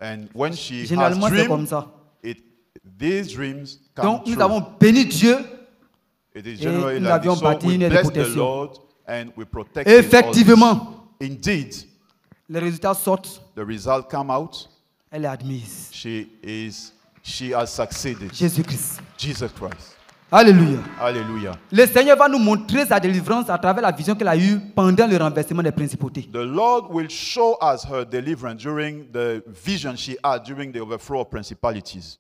And when she has
Généralement, c'est comme
dreams,
ça.
these dreams come
Donc, nous
true.
avons béni Dieu.
It is
Et
generally
nous
like
avions
this. So
bâti
we
une
bless the
réputation.
Lord and we protect
Et
him
effectivement,
always. Indeed,
les résultats sortent.
the result come out.
Elle est admise.
She has succeeded.
Jésus-Christ.
Jesus Christ.
Alléluia.
Hallelujah.
Le Seigneur va nous montrer sa délivrance à travers la vision qu'elle a eue pendant le renversement des principautés.
The Lord will show us her deliverance during the vision she had during the overthrow of principalities.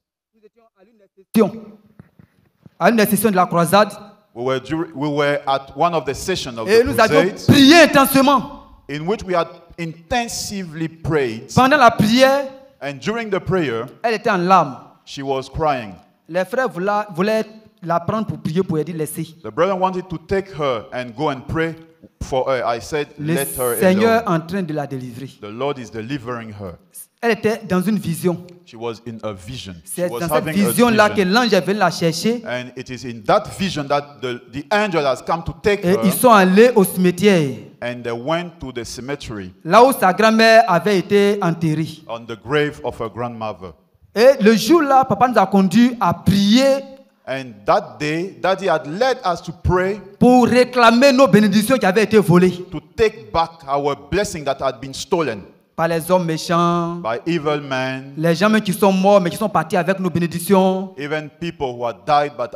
À une des sessions de la croisade,
We were at one of the sessions of
et
the
nous avions
crusades
prié intensément.
in which we had intensively prayed.
Pendant la prière,
And during the prayer,
elle était en larmes.
she was crying.
Les frères voulaient la prendre pour prier, pour aider laisser.
The brother wanted to take her and go and pray for her, I said,
Le
let her
Seigneur
alone.
en train de la délivrer.
The Lord is delivering her.
Elle était dans une vision.
She was in a vision. She
C'est
was
dans cette
having a
vision-là que
vision.
l'ange est venu la chercher.
And it is in that vision that the angel has come to take
Et
her.
ils sont allés au cimetière,
And they went to the cemetery
là où sa grand-mère avait été enterrée.
on the grave of her grandmother.
Et le jour-là, papa nous a conduits à prier
And that day, Daddy had led us to pray
pour réclamer nos bénédictions qui avaient été volées
to take back our blessing that had been stolen
par les hommes méchants,
by evil men,
les gens même qui sont morts mais qui sont partis avec nos bénédictions.
even people who had died but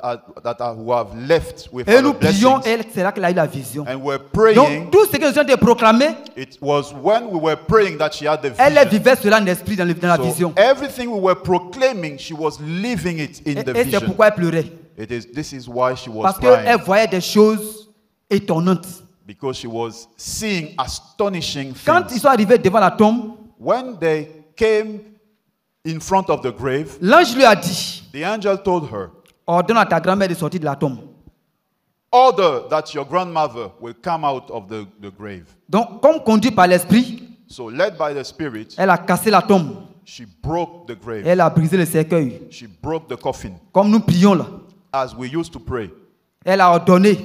who have left with
Et
our
nous prions,
blessings.
et c'est là qu'elle a eu la vision.
And we're
Donc,
praying.
tout ce que nous avons proclamé,
It was when we were praying that she had the
elle
vision.
vivait cela en esprit dans la
So
vision.
everything we were proclaiming, she was living it in the
Et c'est
vision.
pourquoi elle pleurait.
This is why she was
Parce qu'elle
crying.
voyait des choses étonnantes.
Because she was seeing astonishing
Quand ils
things.
sont arrivés devant la tombe,
When they came in front of the grave,
l'ange lui a dit,
the angel told her,
ordonne à ta grand-mère de sortir de la tombe.
order that your grandmother will come out of the grave.
Donc, comme conduit par l'esprit,
So led by the Spirit,
elle a cassé la tombe.
she broke the grave.
Elle a brisé le cercueil.
She broke the coffin.
Comme nous prions là.
As we used to pray,
Elle a ordonné.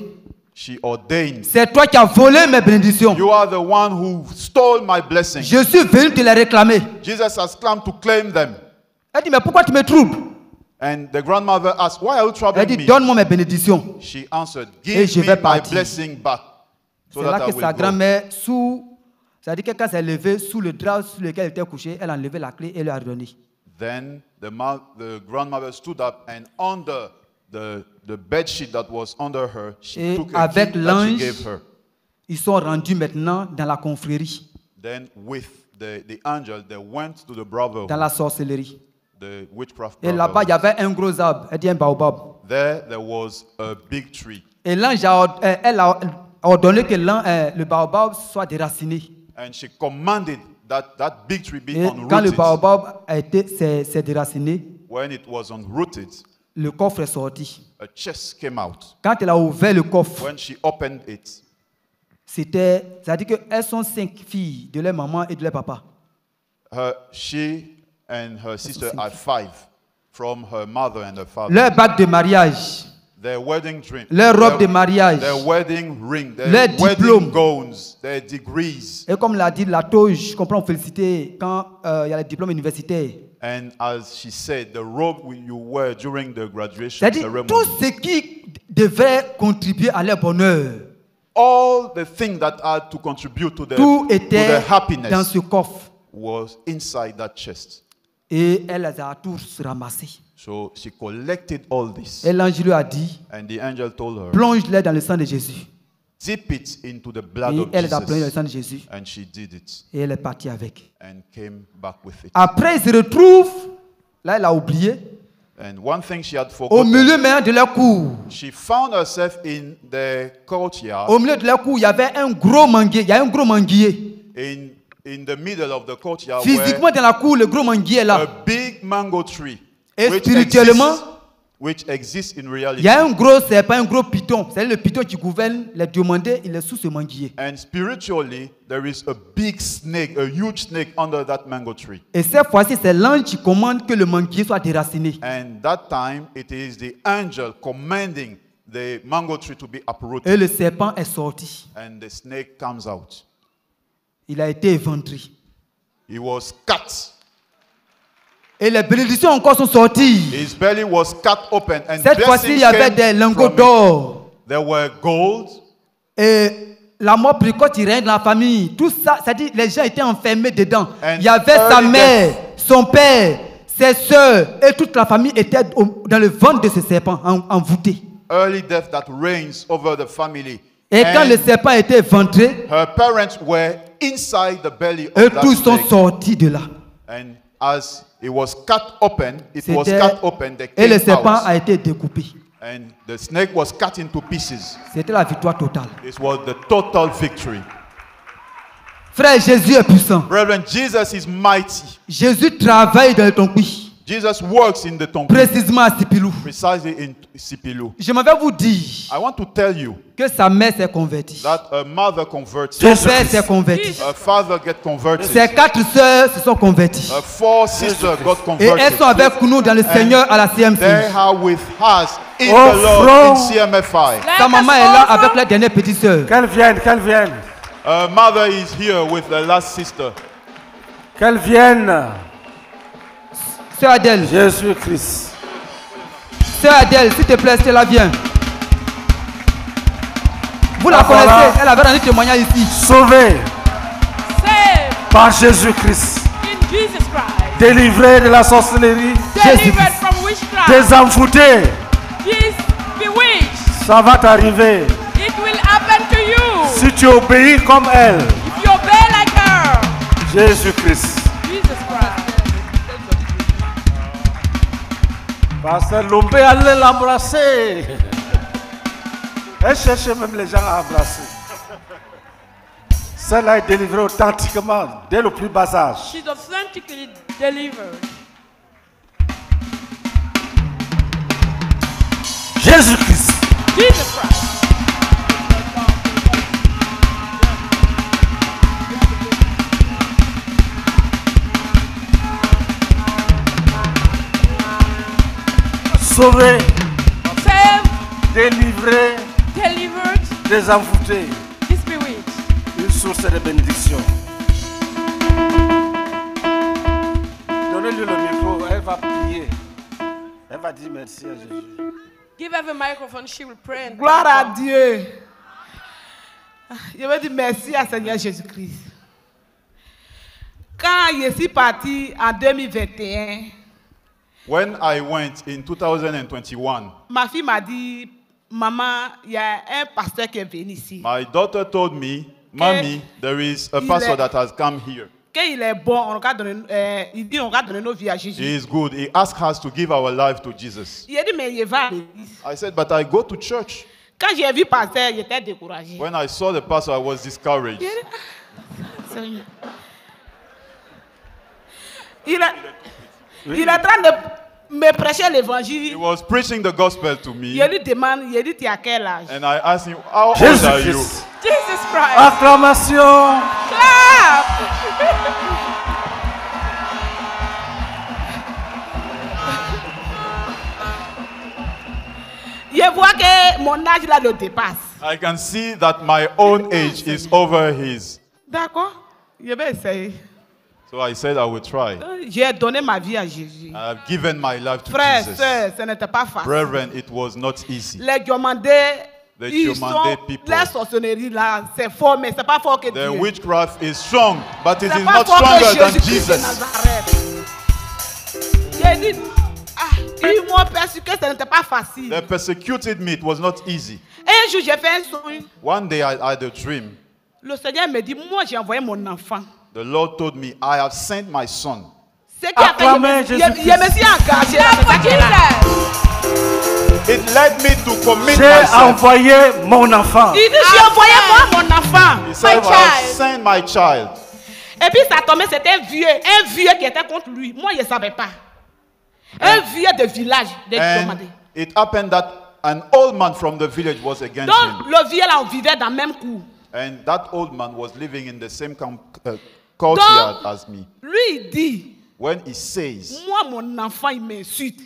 she ordained,
C'est toi qui as volé mes bénédictions.
you are the one who stole my blessing.
Je suis venu te les réclamer.
Jesus has come to claim them.
Elle dit, mais pourquoi tu me troubles?
And the grandmother asked, why are you
Elle
troubling
dit,
me?
donne-moi mes bénédictions.
She answered,
Et
give
je
me
vais
my
partir.
blessing back, so
C'est là
that I
que
will
sa
go.
grand-mère, c'est-à-dire que quand elle s'est levée sous le drap sur lequel elle était couchée, elle a enlevé la clé et lui a redonné.
Then the grandmother stood up, and under the bed sheet that was under her, she
Et
took a
avec
key that she
l'ange,
gave her.
ils sont rendus maintenant dans la confrérie,
Then with the angel, they went to the brotherhood,
dans la sorcellerie.
the witchcraft
Et là-bas, il y
brotherhood.
avait un gros arbre, elle dit un baobab.
There was a big tree,
Et l'ange elle a ordonné que le baobab soit déraciné.
and she commanded that big tree be
Et quand le
unrooted.
baobab s'est déraciné,
When it was unrooted,
le coffre est sorti.
a chest came out.
Quand elle a ouvert le coffre,
When she opened it,
c'est-à-dire qu'elles sont 5 filles de leur maman et de leur papa.
she and her sister are 5 from her mother and her father.
Leur bague de mariage,
Their wedding ring,
leur robe de mariage.
their wedding ring, their
Leur diplôme.
wedding gowns, their degrees.
Et comme l'a dit la toge, qu'on peut féliciter quand il y a le diplôme universitaire.
And as she said, the robe you wear during the graduation
C'est-à-dire
ceremony.
tout ce qui devait contribuer à leur bonheur,
All the things that had to contribute to
tout
their
était dans
happiness
ce coffre.
was inside that chest.
Et elle les a tous ramassés.
So she collected all this.
Et l'ange lui a dit,
And the angel told her,
plonge-les dans le sang de Jésus.
dip it into the blood
Et
of
elle les a plongés dans le
Jesus.
sang de Jésus.
And she did it
Et elle est partie avec.
and came back with it.
Après, ils se retrouvent, là, elle a oublié,
And one thing she had
au
forgotten,
milieu maintenant de leur cour.
she found herself in the courtyard.
Au milieu de leur cour, il y avait un gros manguier. Il y a un gros manguier.
In the middle of the courtyard
Physiquement, dans la cour, le gros manguier est
a
là.
big mango tree,
Et
which
spirituellement,
exists in
il
reality.
y a un gros serpent, un gros python. C'est le python qui gouverne les demandés, il est sous ce manguier.
And spiritually, there is a big snake, a huge snake under that mango tree.
Et cette fois-ci, c'est l'ange qui commande que le manguier soit déraciné.
And that time, it is the angel commanding the mango tree to be
Et
uprooted.
le serpent est sorti.
And the snake comes out.
Il a été éventré.
He was cut.
Et les bénédictions encore sont sorties.
His belly was cut open. And
Cette fois-ci, il y avait
blessings
des
came
lingots
from it.
d'or.
There were gold.
Et la mort précoce, il règne dans la famille. Tout ça, c'est-à-dire les gens étaient enfermés dedans.
And
Il y avait sa
early
mère, son père, ses soeurs, et toute la famille était dans le ventre de ce serpent, envoûté.
Early death that reigns over the family.
Et quand
And
le serpent était éventré,
her parents were inside the belly
eux
of that
tous sont
snake.
sortis de là.
And as it was cut open, they
Et le
came
serpent
out.
a été découpé.
And the snake was cut into pieces.
C'était la victoire totale.
This was the total victory.
Frère, Jésus est puissant.
Brethren, Jesus is mighty.
Jésus travaille dans ton pays.
Jesus works in the Tompi,
précisément à Sipilou.
precisely in Sipilu.
Je m'en vais vous dire
I want to tell you
que sa mère s'est convertie.
that a mother converts,
Son père s'est converti.
a father get converted,
Ses 4 sœurs se sont converties.
4 sisters got
Et elles
converted.
sont avec nous dans le Seigneur à la
They
CMC.
are with us in
Oh,
the Lord
from-
in CMFI.
Sa maman est là avec la dernière petite sœur.
Qu'elle vienne, qu'elle vienne.
Mother is here with the last sister.
Qu'elle vienne.
Sœur Adèle,
Jésus-Christ.
sœur Adèle, s'il te plaît, si la viens. Vous la
Ah,
connaissez,
voilà.
elle avait rendu témoignage ici.
Sauvé
Saved
par Jésus-Christ.
in Jesus Christ.
Délivré de la sorcellerie.
Delivered from witchcraft.
Désenvoûté.
Is bewitched.
Ça va t'arriver.
It will happen to you.
Si tu obéis comme elle.
If you obey like her.
Jésus-Christ.
Jesus Christ.
Pasteur Lombé, allez l'embrasser. Elle cherchait même les gens à embrasser. Celle-là est délivrée authentiquement dès le plus bas âge.
She's authentically delivered.
Jésus-Christ.
Jesus Christ.
Sauvé,
Saved,
délivré,
delivered,
désenvoûté.
is bewitched.
Une source de bénédiction. Donnez-lui le micro, elle va prier. Elle va dire merci à Jésus.
Give her the microphone, she will pray and
Gloire
thank
à
God.
Dieu. Je veux dire merci à Seigneur Jésus-Christ. Quand je suis parti en 2021,
When I went in 2021,
ma fille m'a dit, maman, il y a un pasteur qui est venu ici.
my daughter told me, Mommy, there is a pastor that has come here.
Qu'il est bon, on va donner, il dit on va donner nos vies à Jésus.
He is good. He asked us to give our life to Jesus.
Il a dit, mais il va à l'église.
I said, but I go to church.
Quand j'ai vu pasteur, j'étais découragé.
When I saw the pastor, I was discouraged.
Seigneur. Il est en train de me prêcher
He
l'évangile.
was preaching the gospel to me,
Il lui demande, il dit, tu as quel âge?
and I asked him, how old are you?
Jésus-Christ.
Jesus Christ.
Acclamation.
Clap.
Je vois que mon âge là le dépasse.
I can see that my own age is over his.
D'accord? Je vais essayer.
So I said I would try.
J'ai donné ma vie à Jésus.
I have given my life to
Frères,
Jesus.
sœurs, ce n'était pas facile.
Brethren, it was not easy.
Les Diomandés,
The
ils
Diomandé
sont,
people.
les sorcelleries là, c'est fort, mais c'est pas fort que
The
Dieu.
witchcraft is strong, but it
C'est
is
pas
not
fort que
stronger than
Jésus-Christ de
Jesus.
Nazareth. J'ai dit, ils m'ont persécuté, ce n'était pas facile.
They persecuted me, it was not easy.
Un jour, j'ai fait un songe.
One day I had a dream.
Le Seigneur me dit, moi j'ai envoyé mon enfant.
The Lord told me, I have sent my son.
Ce qui a fait,
Acclamez
je
Jésus-Christ.
me suis engagé.
Clap
C'est ça
for
qui est là.
Jesus.
It led me to commit
J'ai
myself.
envoyé mon enfant.
Il dit, j'ai envoyé moi mon enfant.
He said, I
child.
have sent my child.
Et puis ça tombait, c'était un vieux qui était contre lui. Moi, je ne savais pas. Un vieux de village de
And
Diomandé.
it happened that an old man from the village was against
Donc,
him.
le vieux là, on vivait dans le même cour.
And that old man was living in the same courtyard as me.
Lui, il dit,
When he says,
moi, mon enfant, il m'insulte.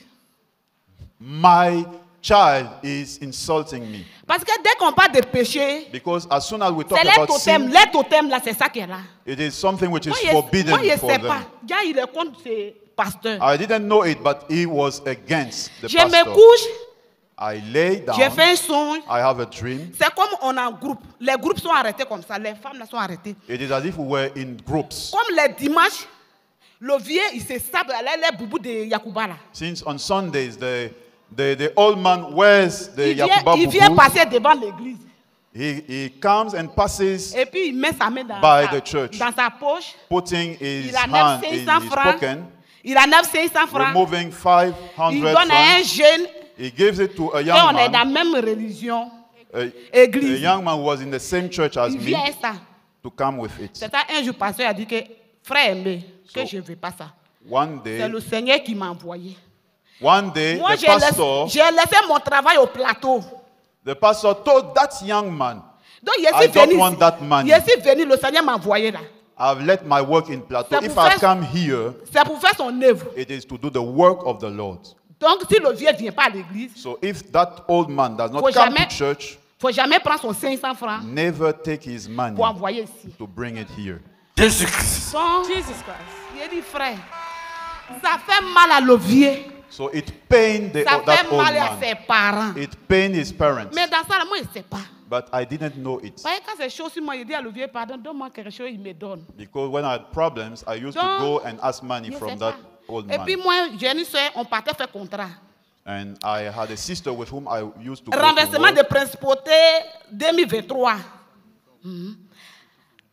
my child is insulting me.
Parce que dès qu'on parle de péché,
Because as soon as we talk
c'est les
about
totems.
sin,
Les totems, là, c'est ça qui est là.
it is something which is
Moi,
forbidden
je ne
for
sais
them.
pas. Déjà, il est contre ses pasteurs.
I didn't know it, but he was against the
Je me
pastor.
couche,
I lay down.
j'ai fait un songe.
I have a dream.
C'est comme on est en groupe. Les groupes sont arrêtés comme ça. Les femmes là sont arrêtées.
It is as if we were in groups.
Comme les dimanches, le vieux, il se sape les boubous de Yakuba là.
Since on Sundays, the old man wears the Yakuba
Il vient
bubus.
passer devant l'église.
He comes and passes,
Et puis il met sa main dans,
By the church.
dans sa poche.
putting his
Il a
hand
900
in his
francs.
pocket,
Il a 900 francs.
removing
Il
500
donne à un
francs.
jeune.
He gives it to a
Et
young
on est dans la
man,
même religion.
a
Église.
young man who was in the same church as
Il
me,
vient avec ça.
to come with it.
C'est ça, un jour, pasteur a dit que, frère aimé, que
So-
je ne veux pas ça.
One
C'est
day,
le Seigneur qui m'a envoyé.
one day,
Moi,
the
j'ai laissé,
pastor,
j'ai laissé mon travail au plateau.
the pastor told that young man,
Donc,
I don't want that money.
je suis venu, le Seigneur m'a envoyé là.
I've let my work in plateau.
C'est
If
pour
I
faire-
come here,
C'est pour faire son œuvre.
it is to do the work of the Lord.
Donc, si le vieux ne vient pas à l'église,
So if that old man does not
Faut
come
jamais-
to church,
il ne faut jamais prendre son 500 francs
never take his money
pour envoyer ici.
to bring it here.
Jésus-Christ.
Donc,
Jesus Christ.
il dit, frère, ça fait mal à le vieux.
So it pained
Ça
that
fait
old
mal à
man.
ses parents.
It pained his parents.
Mais dans ça, moi, je ne sais pas.
But I didn't know it.
Vous voyez, quand c'est chaud sur moi, il dit à le vieux, pardon, donne-moi quelque chose, il me donne.
Because when I had problems, I used to
Donc,
go and ask money
Je
from
sais
that
pas.
old
Et
man.
puis moi, j'ai une soeur, on partait faire contrat.
And I had a sister with whom I used to go to
Renversement de
work.
principauté 2023.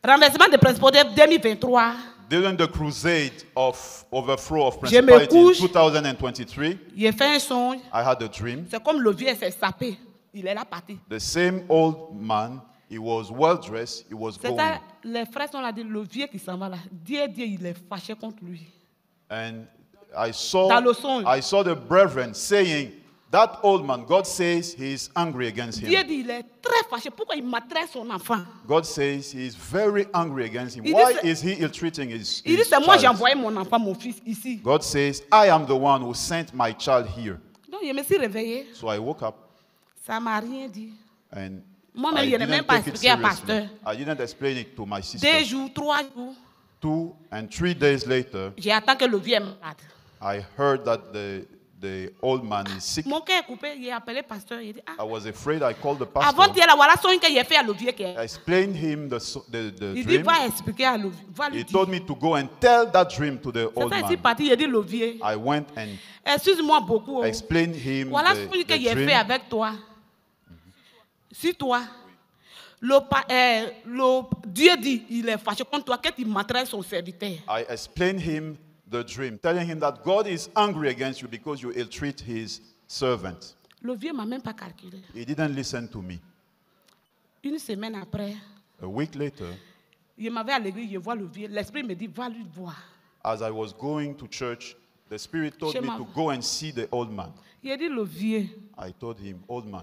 Renversement de principauté 2023.
During the crusade of overthrow of
Je me
principality in
couche.
2023,
J'ai fait un songe.
I had a dream.
C'est comme le vieux s'est sapé. Il est là parti.
The same old man, he was well dressed, he was
C'est
going.
ça, les frères sont là, dit, le vieux qui s'en va là. Dieu, il est fâché contre lui.
And I saw,
Dans le songe.
I saw the brethren saying, that old man, God says he is angry against
Dieu
him.
dit, il est très fâché. Pourquoi il maltraite son enfant?
God says he is very angry against him.
Il dit,
Why
c'est-
is he ill-treating his
Il dit, c'est moi, j'ai
child?
envoyé mon enfant, mon fils ici.
God says, I am the one who sent my child here.
Donc, je me suis réveillé.
So I woke up
Ça ne m'a rien dit.
and
Moi-même,
I
je n'ai même
didn't
pas
take it
expliqué à
seriously.
pasteur.
I didn't explain it to my sister.
2 jours, 3 jours,
2 and 3 days later,
j'ai attendu que le vieux est malade.
I heard that the old man is sick.
Mon cœur est coupé, j'ai appelé le pasteur. Il dit, ah,
I was afraid. I called the
avant
pastor.
hier, là, voilà son que j'ai fait à le vieux.
I explained him the
Il dit,
dream.
va expliquer à le vieux. Va lui
He
dire.
told me to go and tell that dream to the
C'est
old
ça, il est
man.
parti, il dit le vieux.
I went and
Excuse-moi beaucoup. oh.
explained him
Voilà
the
ce que j'ai
dream.
fait avec toi. Si toi, Dieu dit, il est fâché contre toi, que tu maltraites son serviteur.
I explained him the dream, telling him that God is angry against you because you ill-treat his servant.
Le vieux ne m'a même pas calculé.
He didn't listen to me.
Une semaine après,
A week later,
il m'avait à l'église, je vois le vieux. L'esprit me dit, va lui voir.
as I was going to church, the Spirit told me to go and see the old man.
Il a dit, le vieux,
I told him, old man,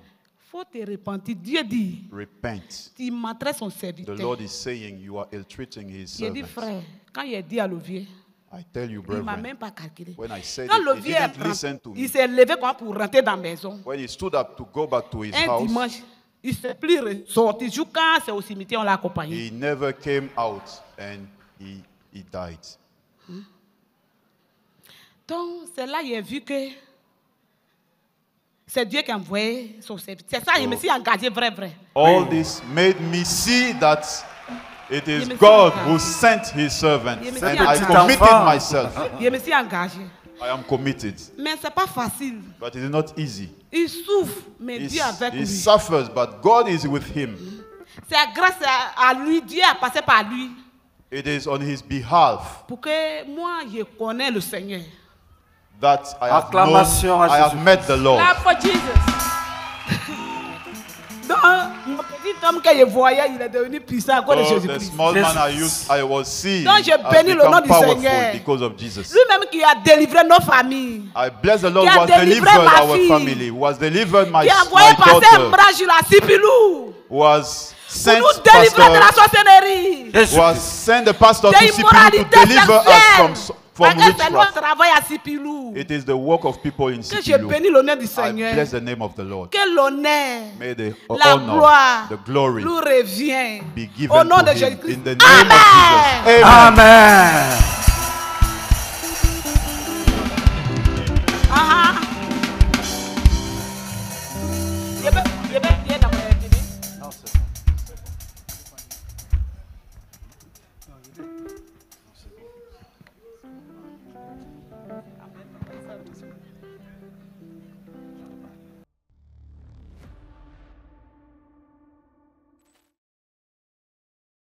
faut te repentir. Dieu dit,
repent.
tu maltraites son
The
serviteur.
Lord is saying you are ill-treating his
Il a dit,
servant.
frère, quand il a dit à le vieux,
I tell you,
il ne m'a
brethren,
même pas calculé.
when I said
Quand le
it, he
vieux est
didn't listen to
rentré, il
me.
s'est levé quoi pour rentrer dans la maison.
When he stood up to go back to his
Un
house,
dimanche, il ne s'est plus ressorti. Jusqu'à c'est au cimetière, on l'a accompagné.
he never came out and he died.
Donc, c'est là que j'ai vu que c'est Dieu qui a envoyé son serviteur. C'est ça, je me suis engagé vrai.
All this made me see that it is
Je me suis
God
engagé.
who sent his servant.
Je me suis
And I
engagé.
committed
Enfant.
myself.
Je me suis engagé.
I am committed.
Mais ce n'est pas facile.
But it is not easy.
Il souffre, mais Dieu est avec
He
lui.
suffers, but God is with him.
C'est grâce à lui, Dieu a passé par lui.
It is on his behalf
Pour que moi, je connais le Seigneur.
that I have,
Acclamation à
I have
Jésus.
met the Lord.
Clap for Jesus.
Donc, mon petit homme que je voyais, il est devenu puissant à cause de
Oh, the
Jésus-Christ.
small man
Jesus.
I was seeing
Donc, je
has
bénis le nom
become
du
powerful
Seigneur.
because of Jesus.
Lui-même qui a délivré nos familles.
I bless the Lord
Qui
who
a
has
délivré
delivered
ma
our
fille.
family, who has delivered my
Qui a envoyé passer un
daughter,
bras sur la Sipilou.
who has
Pour
sent
nous délivrer de la
pastor,
sorcellerie.
who has sent the pastor to
Des
Sipilu to
immoralités
deliver us
sexuelles.
from
Parce que c'est notre
witchcraft.
travail à Sipilou.
It is the work of people in
Que je
Sipilu.
bénis le nom du
I
Seigneur.
bless the name of the Lord.
Que l'honneur,
May the
la
honor,
gloire,
the glory
nous revient.
be
Au
given
nom
to
de
him
Jésus-Christ.
in the name of Jesus. Amen.
Amen.